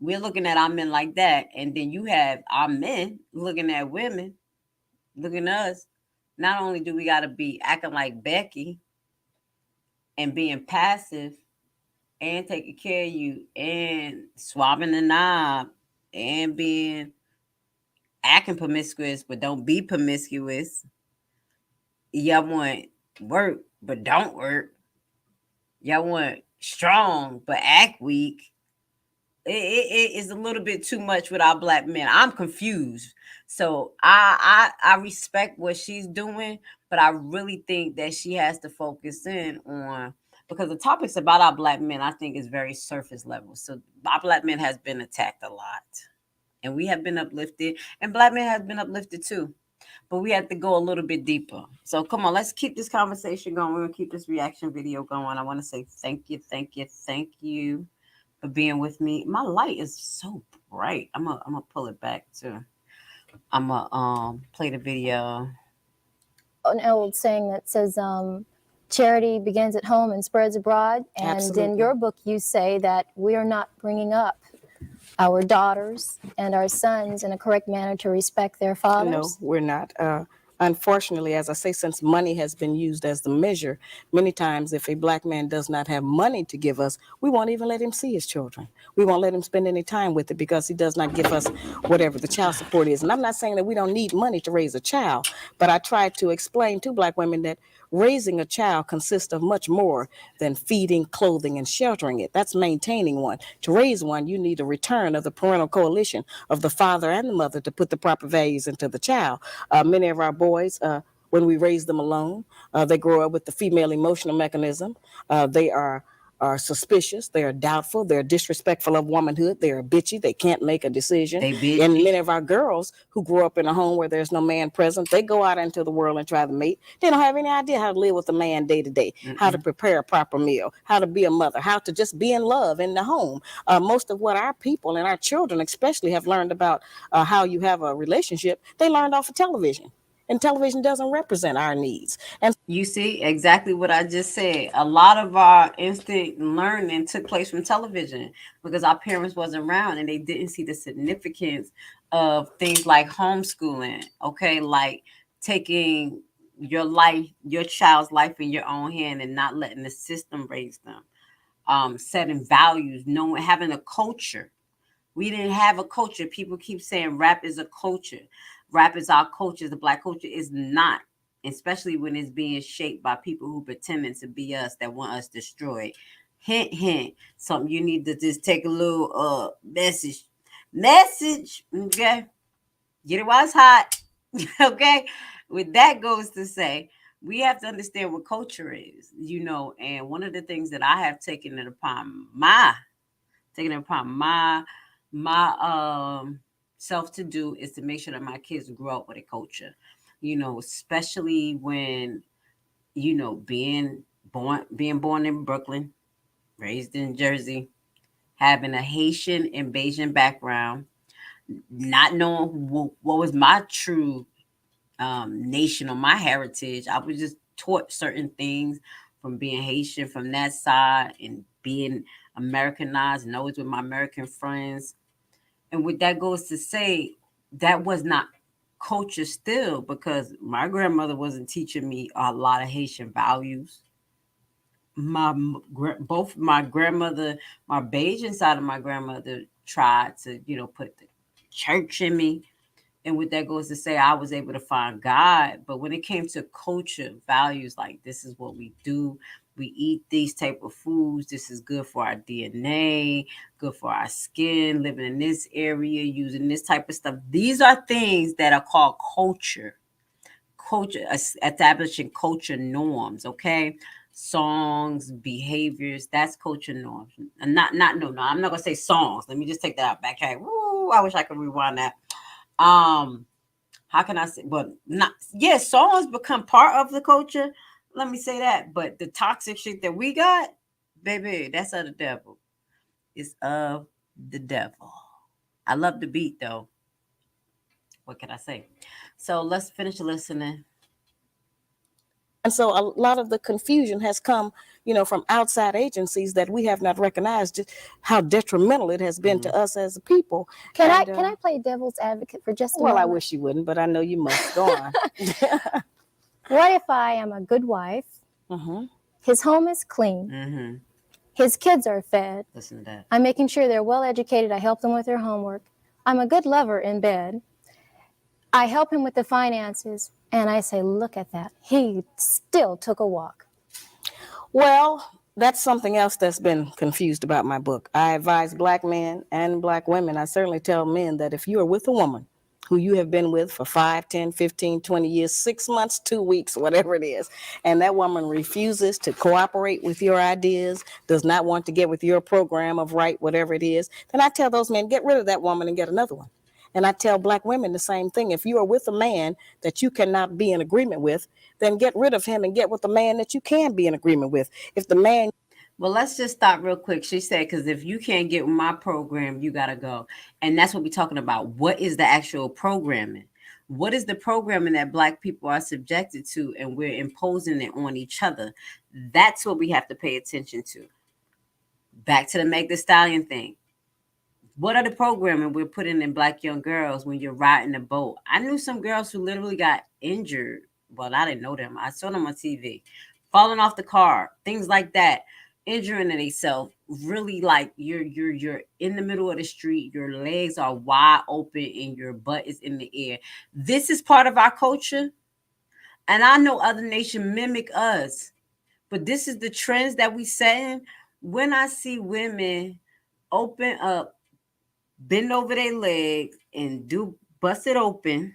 we're looking at our men like that, and then you have our men looking at women, looking at us. Not only do we got to be acting like Becky and being passive and taking care of you and swabbing the knob and being acting promiscuous, but don't be promiscuous. Y'all want work, but don't work. Y'all want strong, but act weak. It is a little bit too much with our black men. I'm confused. So I respect what she's doing, but I really think that she has to focus in on because the topics about our black men, I think, is very surface level. So our black men has been attacked a lot, and we have been uplifted, and black men has been uplifted too. But we have to go a little bit deeper. So come on, let's keep this conversation going. We're gonna keep this reaction video going. I want to say thank you, thank you, thank you for being with me. My light is so bright. I'm gonna pull it back too. I'm gonna play the video. An old saying that says, charity begins at home and spreads abroad. And Absolutely. in your book, you say that we are not bringing up our daughters and our sons in a correct manner to respect their fathers. No, we're not. Unfortunately, as I say, since money has been used as the measure, many times if a black man does not have money to give us, we won't even let him see his children. We won't let him spend any time with it because he does not give us whatever the child support is. And I'm not saying that we don't need money to raise a child, but I try to explain to black women that raising a child consists of much more than feeding, clothing, and sheltering it. That's maintaining one. To raise one, you need a return of the parental coalition of the father and the mother to put the proper values into the child. Many of our boys, when we raise them alone, they grow up with the female emotional mechanism. They are suspicious, they are doubtful, they're disrespectful of womanhood, they are bitchy, they can't make a decision. They bitchy. And many of our girls who grow up in a home where there's no man present, they go out into the world and try to mate. They don't have any idea how to live with a man day to day, how to prepare a proper meal, how to be a mother, how to just be in love in the home. Most of what our people and our children especially have learned about how you have a relationship, they learned off of television. And television doesn't represent our needs. And You see exactly what I just said. A lot of our instant learning took place from television because our parents wasn't around and they didn't see the significance of things like homeschooling. Okay, like taking your life, your child's life in your own hand and not letting the system raise them. Setting values, knowing, having a culture. We didn't have a culture. People keep saying rap is a culture. Rap is our culture. The black culture is not, especially when it's being shaped by people who pretending to be us that want us destroyed. Hint, hint. Something you need to just take a little message. Message. Okay. Get it while it's hot. Okay. With that goes to say, we have to understand what culture is, and one of the things that I have taken it upon my self to do is to make sure that my kids grow up with a culture, especially when being born in Brooklyn, raised in Jersey, having a Haitian and Bayesian background, not knowing what was my true nation or my heritage. I was just taught certain things from being Haitian from that side and being Americanized and always with my American friends. And what that goes to say, that was not culture still because my grandmother wasn't teaching me a lot of Haitian values. Both my grandmother, my Bayesian side of my grandmother tried to, put the church in me. And what that goes to say, I was able to find God. But when it came to culture, values like this is what we do. We eat these type of foods. This is good for our DNA, good for our skin, living in this area, using this type of stuff. These are things that are called culture. Culture, establishing culture norms, okay? Songs, behaviors, that's culture norms. And no, I'm not gonna say songs. Let me just take that out. Backtrack. Woo, I wish I could rewind that. How can I say, but not, yes, songs become part of the culture, let me say that, but the toxic shit that we got, baby, that's of the devil. It's of the devil. I love the beat though. What can I say? So let's finish listening. And so a lot of the confusion has come, from outside agencies that we have not recognized just how detrimental it has been to us as a people. Can I play devil's advocate for just a Well, I moment? wish you wouldn't, but I know you must. Go on. What if I am a good wife? Mhm. His home is clean. Mm-hmm. His kids are fed. Listen to that. I'm making sure they're well educated. I help them with their homework. I'm a good lover in bed. I help him with the finances. And I say, look at that. He still took a walk. Well, that's something else that's been confused about my book. I advise black men and black women. I certainly tell men that if you are with a woman who you have been with for 5, 10, 15, 20 years, 6 months, 2 weeks, whatever it is, and that woman refuses to cooperate with your ideas, does not want to get with your program of right, whatever it is, then I tell those men, get rid of that woman and get another one. And I tell black women the same thing. If you are with a man that you cannot be in agreement with, then get rid of him and get with a man that you can be in agreement with. If the man Well, let's just stop real quick. She said, because if you can't get with my program, you got to go. And that's what we're talking about. What is the actual programming? What is the programming that Black people are subjected to, and we're imposing it on each other? That's what we have to pay attention to. Back to the Meg the Stallion thing. What are the programming we're putting in Black young girls when you're riding a boat? I knew some girls who literally got injured. Well, I didn't know them. I saw them on TV, falling off the car, things like that, injuring themselves. Really, like you're in the middle of the street, your legs are wide open, and your butt is in the air. This is part of our culture, and I know other nations mimic us, but this is the trends that we setting. When I see women open up, bend over their legs and do bust it open,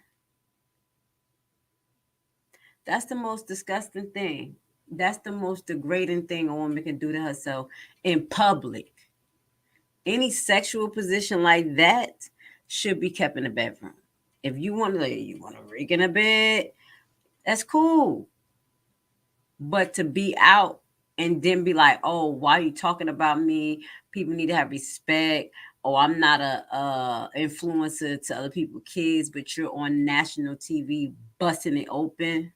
that's the most disgusting thing. That's the most degrading thing a woman can do to herself in public. Any sexual position like that should be kept in the bedroom. If you want to rig in a bed, that's cool. But to be out and then be like, oh, why are you talking about me? People need to have respect. Oh, I'm not a influencer to other people's kids, but you're on national TV busting it open.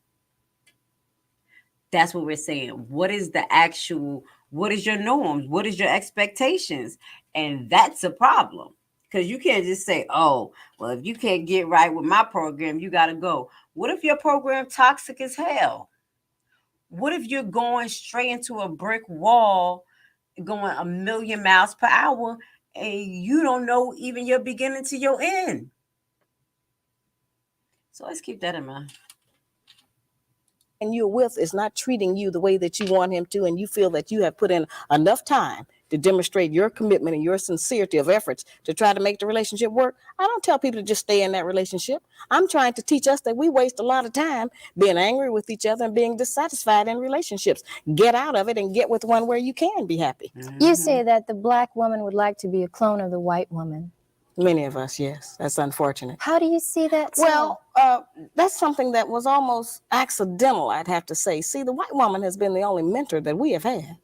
That's what we're saying. What is the actual, what is your norms? What is your expectations? And that's a problem. Because you can't just say, oh, well, if you can't get right with my program, you got to go. What if your program toxic as hell? What if you're going straight into a brick wall, going a million miles per hour, and you don't know even your beginning to your end? So let's keep that in mind. you're with is not treating you the way that you want him to, and you feel that you have put in enough time to demonstrate your commitment and your sincerity of efforts to try to make the relationship work, I don't tell people to just stay in that relationship. I'm trying to teach us that we waste a lot of time being angry with each other and being dissatisfied in relationships. Get out of it and get with one where you can be happy. You say that the Black woman would like to be a clone of the white woman. Many of us, yes. That's unfortunate. How do you see that? Well, that's something that was almost accidental, I'd have to say. See, the white woman has been the only mentor that we have had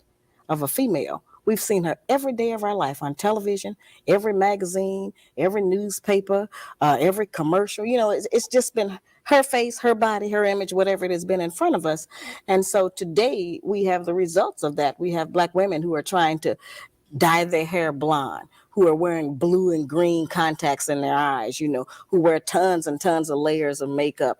of a female. We've seen her every day of our life on television, every magazine, every newspaper, every commercial. You know, it's just been her face, her body, her image, whatever it has been in front of us. And so today we have the results of that. We have Black women who are trying to dye their hair blonde, who are wearing blue and green contacts in their eyes, you know, who wear tons and tons of layers of makeup.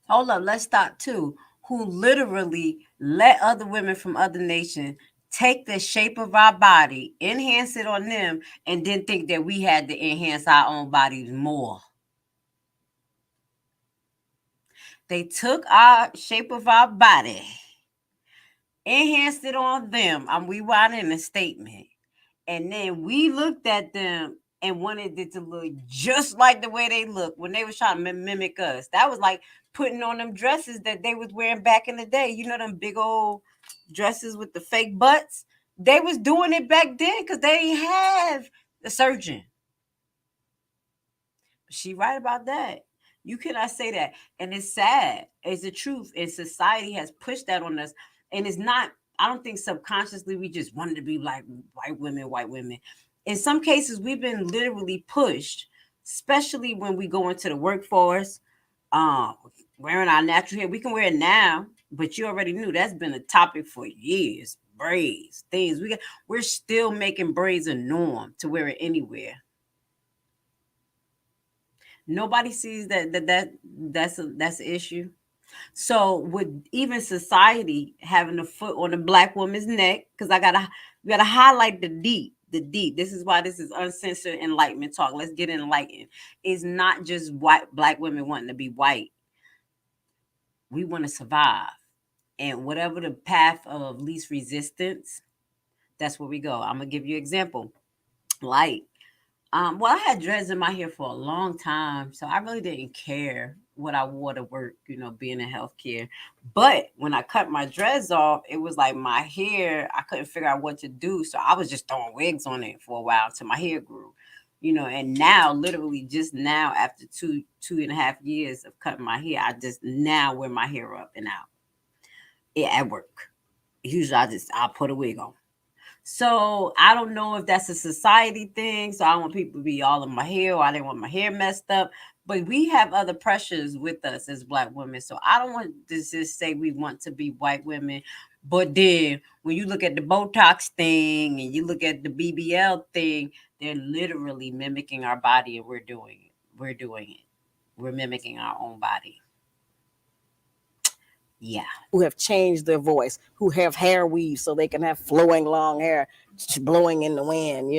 Hold up, let's stop too. Who literally let other women from other nations take the shape of our body, enhance it on them, and then think that we had to enhance our own bodies more. They took our shape of our body, enhanced it on them. I'm rewinding a statement. And then we looked at them and wanted it to look just like the way they look when they was trying to mimic us. That was like putting on them dresses that they was wearing back in the day. You know, them big old dresses with the fake butts. They was doing it back then because they didn't have the surgeon. She right about that. You cannot say that. And it's sad. It's the truth. And society has pushed that on us. And it's not, I don't think subconsciously we just wanted to be like white women, white women. In some cases, we've been literally pushed, especially when we go into the workforce, um, wearing our natural hair. We can wear it now, but you already knew that's been a topic for years. Braids, things. We're still making braids a norm to wear it anywhere. Nobody sees that's an issue. So with even society having a foot on the Black woman's neck, because we gotta highlight the deep. The deep. This is why this is uncensored enlightenment talk. Let's get enlightened. It's not just white Black women wanting to be white. We want to survive. And whatever the path of least resistance, that's where we go. I'm gonna give you an example. Like Well, I had dreads in my hair for a long time, so I really didn't care what I wore to work, being in healthcare. But when I cut my dreads off, it was like my hair, I couldn't figure out what to do. So I was just throwing wigs on it for a while till my hair grew. And now literally just now after 2.5 years of cutting my hair, I just now wear my hair up and out. Yeah, at work. Usually I'll put a wig on. So I don't know if that's a society thing. So I don't want people to be all in my hair, or I didn't want my hair messed up. But we have other pressures with us as Black women. So I don't want to just say we want to be white women. But then when you look at the Botox thing and you look at the BBL thing, they're literally mimicking our body, and we're doing it. We're doing it. We're mimicking our own body. Yeah. Who have changed their voice, who have hair weave so they can have flowing long hair blowing in the wind,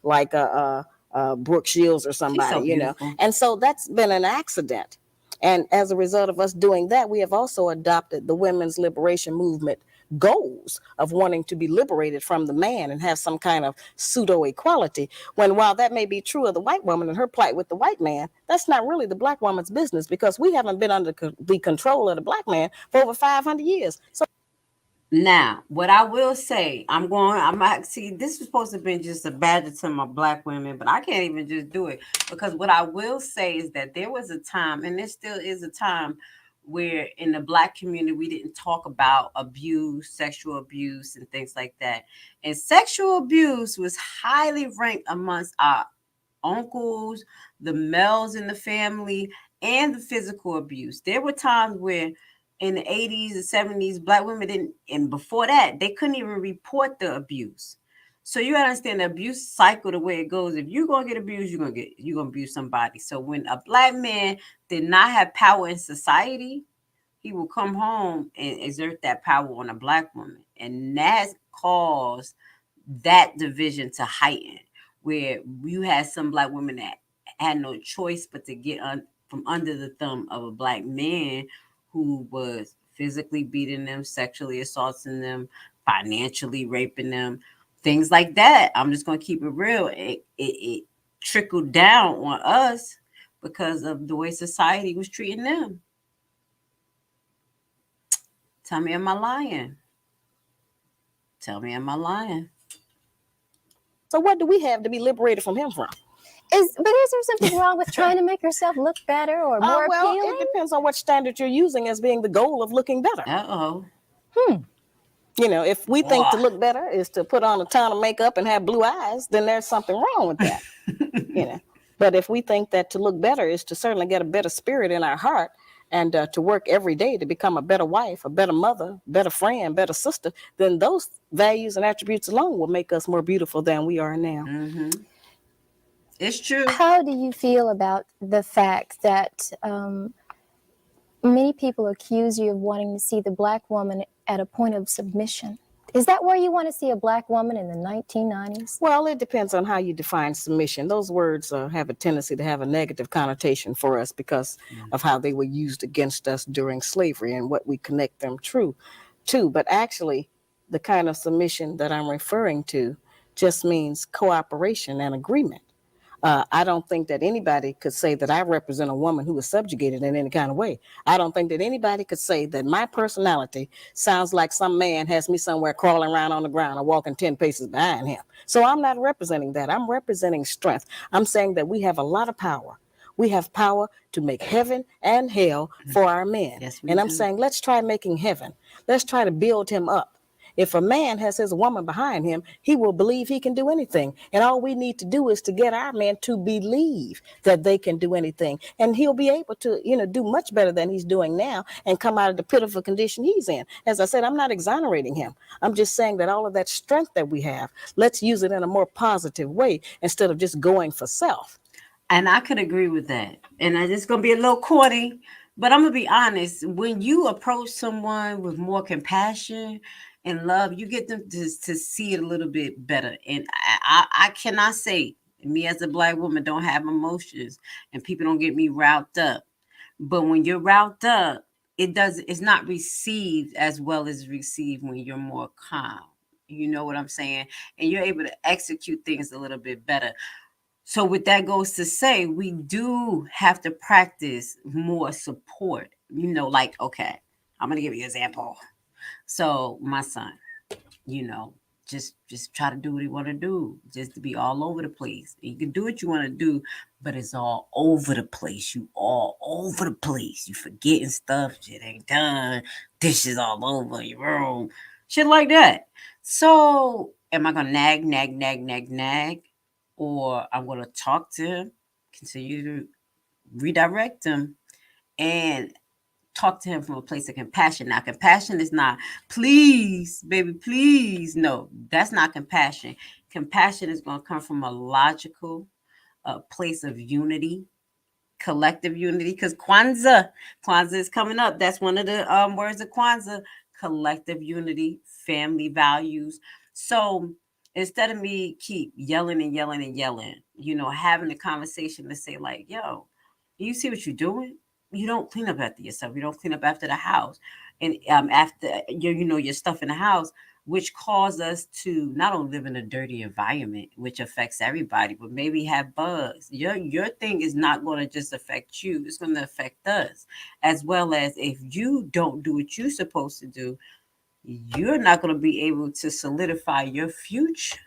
like Brooke Shields or She's somebody, so beautiful. And so that's been an accident. And as a result of us doing that, we have also adopted the women's liberation movement goals of wanting to be liberated from the man and have some kind of pseudo equality. When while that may be true of the white woman and her plight with the white man, that's not really the Black woman's business, because we haven't been under the control of the Black man for over 500 years. So Now, what I will say, I might see this was supposed to be just a badger to my Black women, but I can't even just do it, because what I will say is that there was a time, and there still is a time, where in the Black community we didn't talk about abuse, sexual abuse, and things like that. And sexual abuse was highly ranked amongst our uncles, the males in the family, and the physical abuse. There were times where in the 80s and 70s, Black women didn't, and before that, they couldn't even report the abuse. So you understand the abuse cycle the way it goes. If you're gonna get abused, you're gonna abuse somebody. So when a Black man did not have power in society, he will come home and exert that power on a Black woman. And that caused that division to heighten, where you had some Black women that had no choice but to get from under the thumb of a Black man who was physically beating them, sexually assaulting them, financially raping them, things like that. I'm just going to keep it real. It trickled down on us because of the way society was treating them. Tell me, am I lying? Tell me, am I lying? so what do we have to be liberated from him from? Is there something wrong with trying to make yourself look better or more Well, appealing? it depends on what standard you're using as being the goal of looking better. Uh-oh. If we think to look better is to put on a ton of makeup and have blue eyes, then there's something wrong with that. But if we think that to look better is to certainly get a better spirit in our heart, and to work every day to become a better wife, a better mother, better friend, better sister, then those values and attributes alone will make us more beautiful than we are now. Mm-hmm. It's true. How do you feel about the fact that many people accuse you of wanting to see the Black woman at a point of submission? Is that where you want to see a Black woman in the 1990s? Well, it depends on how you define submission. Those words have a tendency to have a negative connotation for us because of how they were used against us during slavery and what we connect them to. But actually, the kind of submission that I'm referring to just means cooperation and agreement. I don't think that anybody could say that I represent a woman who is subjugated in any kind of way. I don't think that anybody could say that my personality sounds like some man has me somewhere crawling around on the ground or walking 10 paces behind him. So I'm not representing that. I'm representing strength. I'm saying that we have a lot of power. We have power to make heaven and hell for our men. Yes, and I'm saying, let's try making heaven. Let's try to build him up. If a man has his woman behind him, he will believe he can do anything. And all we need to do is to get our men to believe that they can do anything. And he'll be able to, do much better than he's doing now and come out of the pitiful condition he's in. As I said, I'm not exonerating him. I'm just saying that all of that strength that we have, let's use it in a more positive way instead of just going for self. And I could agree with that. And it's going to be a little corny, but I'm going to be honest. When you approach someone with more compassion and love, you get them to see it a little bit better. And I cannot say me as a Black woman don't have emotions and people don't get me riled up. But when you're riled up, it's not received as well as received when you're more calm. You know what I'm saying? And you're able to execute things a little bit better. So, with that goes to say, we do have to practice more support. Like, okay, I'm going to give you an example. So, my son, you know, just try to do what he want to do, just to be all over the place. You can do what you want to do, but it's all over the place. You all over the place. You forgetting stuff, shit ain't done, dishes all over your room, shit like that. So am I gonna nag, nag, nag, nag, nag, or I'm gonna talk to him, continue to redirect him, and talk to him from a place of compassion. Now, compassion is not, please, baby, please. No, that's not compassion. Compassion is going to come from a logical place of unity, collective unity. Because Kwanzaa is coming up. That's one of the words of Kwanzaa: collective unity, family values. So instead of me keep yelling and yelling and yelling, having a conversation to say like, "Yo, you see what you're doing? You don't clean up after yourself. You don't clean up after the house, and after your stuff in the house, which cause us to not only live in a dirty environment, which affects everybody, but maybe have bugs. Your thing is not going to just affect you; it's going to affect us, as well as if you don't do what you're supposed to do, you're not going to be able to solidify your future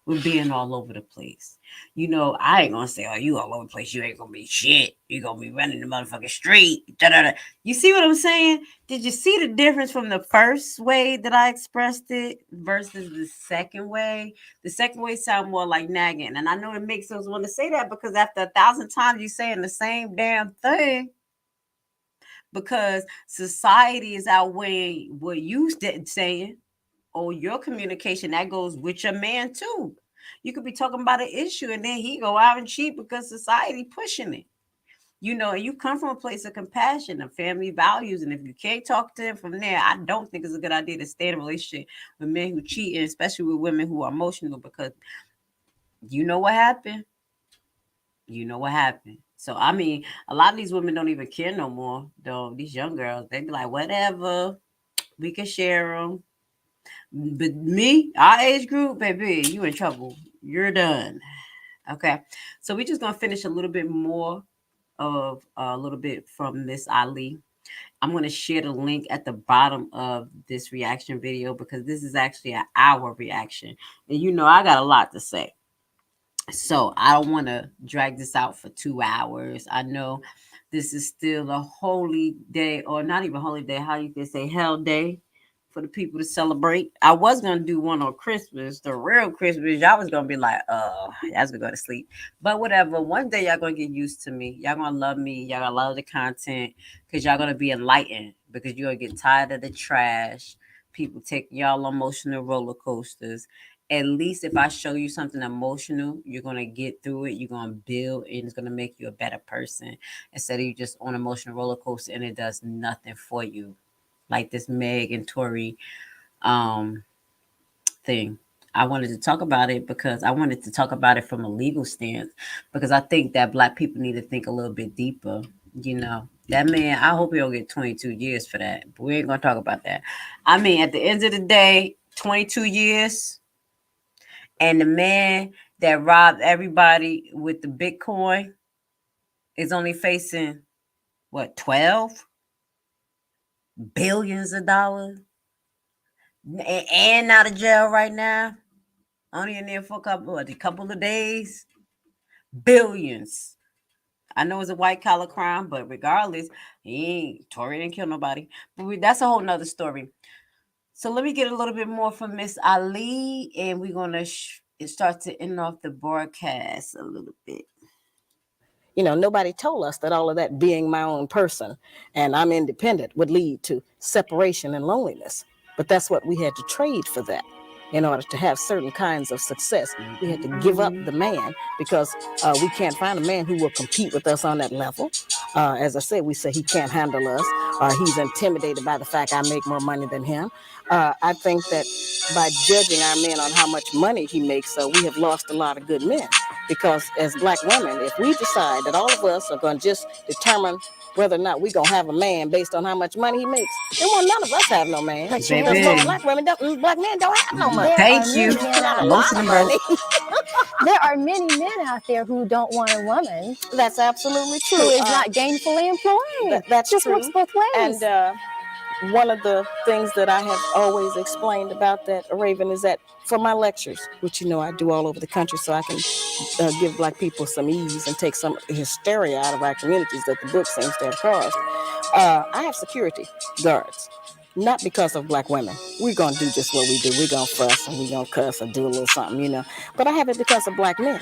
with being all over the place. I ain't gonna say, "Oh, you all over the place. You ain't gonna be shit. You gonna be running the motherfucking street." Da, da, da. You see what I'm saying? Did you see the difference from the first way that I expressed it versus the second way? The second way sound more like nagging, and I know it makes us want to say that because after 1,000 times you saying the same damn thing, because society is outweighing what you saying or your communication that goes with your man too. You could be talking about an issue and then he go out and cheat because society pushing it. And you come from a place of compassion and family values. And if you can't talk to him from there, I don't think it's a good idea to stay in a relationship with men who cheat, and especially with women who are emotional, because you know what happened. You know what happened. So I mean, a lot of these women don't even care no more. Though these young girls, they be like, whatever, we can share them. But me, our age group, baby, you in trouble. You're done. Okay. So we're just gonna finish a little bit more of a little bit from Miss Ali. I'm gonna share the link at the bottom of this reaction video because this is actually an hour reaction. And I got a lot to say. So I don't want to drag this out for 2 hours. I know this is still a holy day, or not even holy day, how you can say hell day for the people to celebrate. I was gonna do one on Christmas, the real Christmas. Y'all was gonna be like, y'all gonna go to sleep. But whatever. One day y'all gonna get used to me. Y'all gonna love me. Y'all gonna love the content because y'all gonna be enlightened because you're gonna get tired of the trash. People taking y'all emotional roller coasters. At least if I show you something emotional, you're gonna get through it. You're gonna build, and it's gonna make you a better person instead of you just on emotional roller coaster and it does nothing for you, like this Meg and Tori um thing. I wanted to talk about it because I wanted to talk about it from a legal stance because I think that black people need to think a little bit deeper. That man, I hope he don't get 22 years for that, but we ain't gonna talk about that. I mean, at the end of the day, 22 years, and the man that robbed everybody with the Bitcoin is only facing what, 12 billions of dollars, and out of jail right now. Only in there for a couple of days. Billions. I know it's a white collar crime, but regardless, Tory didn't kill nobody. But that's a whole nother story. So let me get a little bit more from Miss Ali, and we're gonna start to end off the broadcast a little bit. Nobody told us that all of that being my own person and I'm independent would lead to separation and loneliness. But that's what we had to trade for that. In order to have certain kinds of success, we had to give up the man because we can't find a man who will compete with us on that level. As I said, we say he can't handle us. He's intimidated by the fact I make more money than him. I think that by judging our men on how much money he makes, we have lost a lot of good men. Because as black women, if we decide that all of us are going to just determine whether or not we're going to have a man based on how much money he makes, then well, none of us have no man. But Because most black men don't have no money. Thank There you. are many men Not a out lot Most of of them money. There are many men out there who don't want a woman That's absolutely true. who is not gainfully employed. That's Just true. works both ways. And one of the things that I have always explained about that, Raven, is that for my lectures, which you know I do all over the country, so I can give Black people some ease and take some hysteria out of our communities that the book seems to have caused. I have security guards, not because of Black women. We're gonna do just what we do. We're gonna fuss and we're gonna cuss or do a little something, you know. But I have it because of Black men,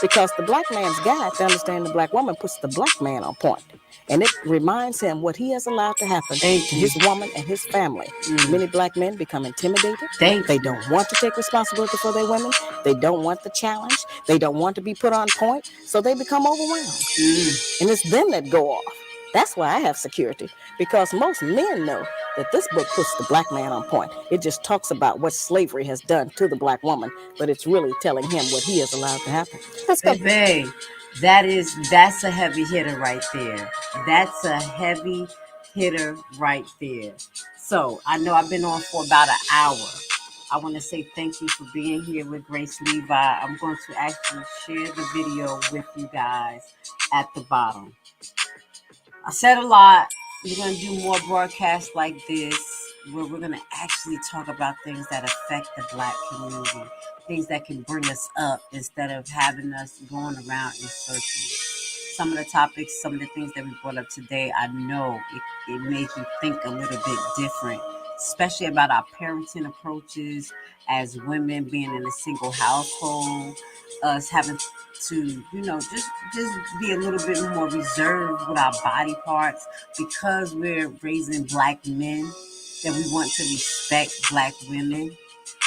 because the Black man's guide to understand the Black woman puts the Black man on point. And it reminds him what he has allowed to happen to his woman and his family. Many Black men become intimidated. They don't want to take responsibility for their women. They don't want the challenge. They don't want to be put on point. So they become overwhelmed. And it's them that go off. That's why I have security, because most men know that this book puts the Black man on point. It just talks about what slavery has done to the Black woman, but it's really telling him what he has allowed to happen. Let's go. Baby, that's a heavy hitter right there. That's a heavy hitter right there. So I know I've been on for about an hour. I want to say thank you for being here with Grace Levi. I'm going to actually share the video with you guys at the bottom. I said a lot. We're going to do more broadcasts like this where we're going to actually talk about things that affect the Black community, things that can bring us up instead of having us going around in circles. Some of the topics, some of the things that we brought up today, I know it made you think a little bit different, especially about our parenting approaches as women being in a single household, us having to, just be a little bit more reserved with our body parts because we're raising Black men, that we want to respect Black women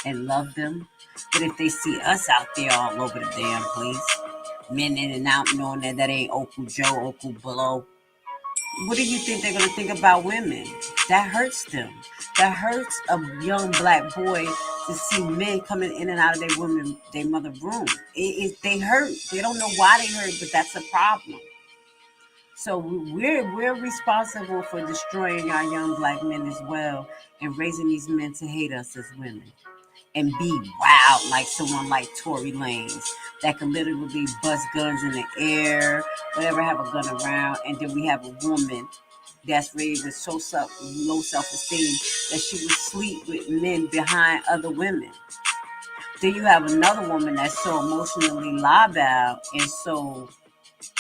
and love them. But if they see us out there all over the damn place, men in and out, knowing that ain't Uncle Joe, Uncle Blow, what do you think they're going to think about women? That hurts them. That hurts a young Black boy to see men coming in and out of their mother room. They hurt. They don't know why they hurt, but that's a problem. So we're responsible for destroying our young Black men as well and raising these men to hate us as women and be wild like someone like Tory Lanez that can literally bust guns in the air, whatever, have a gun around, and then we have a woman that's raised with low self-esteem that she would sleep with men behind other women. Then you have another woman that's so emotionally liable and so,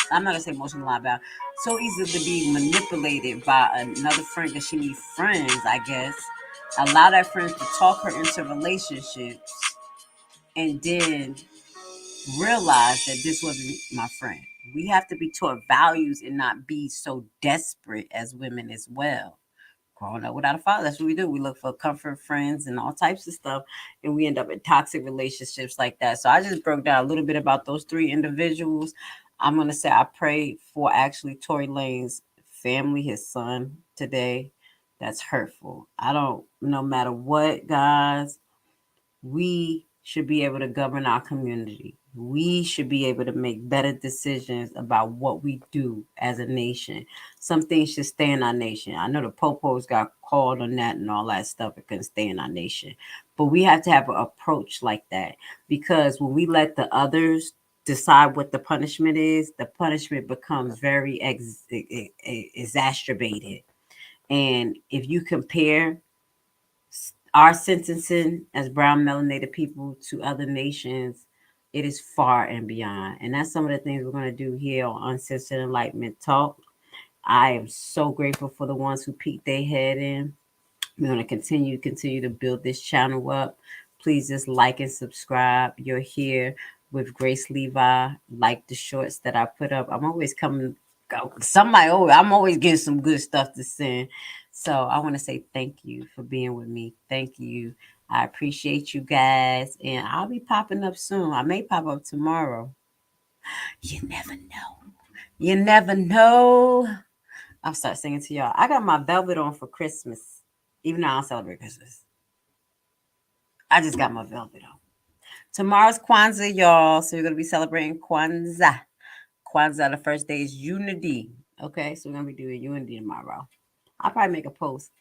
I'm not gonna say emotionally liable, so easy to be manipulated by another friend because she needs friends, I guess. Allow that friend to talk her into relationships and then realize that this wasn't my friend. We have to be taught values and not be so desperate as women as well. Growing up without a father, that's what we do. We look for comfort friends and all types of stuff, and we end up in toxic relationships like that. So I just broke down a little bit about those three individuals. I'm gonna say I prayed for actually Tory Lane's family, his son, today. That's hurtful. I don't, no matter what, guys, we should be able to govern our community. We should be able to make better decisions about what we do as a nation. Some things should stay in our nation. I know the Popos got called on that and all that stuff. It couldn't stay in our nation. But we have to have an approach like that because when we let the others decide what the punishment is, the punishment becomes very exacerbated. And if you compare our sentencing as brown melanated people to other nations, it is far and beyond. And that's some of the things we're going to do here on Uncensored Enlightenment Talk. I am so grateful for the ones who peeked their head in. We're going to continue to build this channel up. Please just like and subscribe. You're here with Grace Levi. Like the shorts that I put up. I'm always coming. I'm always getting some good stuff to send. So I want to say thank you for being with me. Thank you. I appreciate you guys. And I'll be popping up soon. I may pop up tomorrow. You never know. You never know. I'll start singing to y'all. I got my velvet on for Christmas. Even though I don't celebrate Christmas. I just got my velvet on. Tomorrow's Kwanzaa, y'all. So we're going to be celebrating Kwanzaa. Kwanzaa, the first day is unity. Okay, so we're going to be doing unity tomorrow. I'll probably make a post.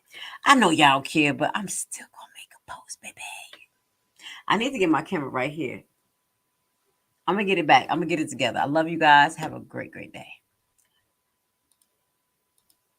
I know y'all don't care, but I'm still going to make a post, baby. I need to get my camera right here. I'm gonna get it back. I'm gonna get it together. I love you guys. Have a great, great day.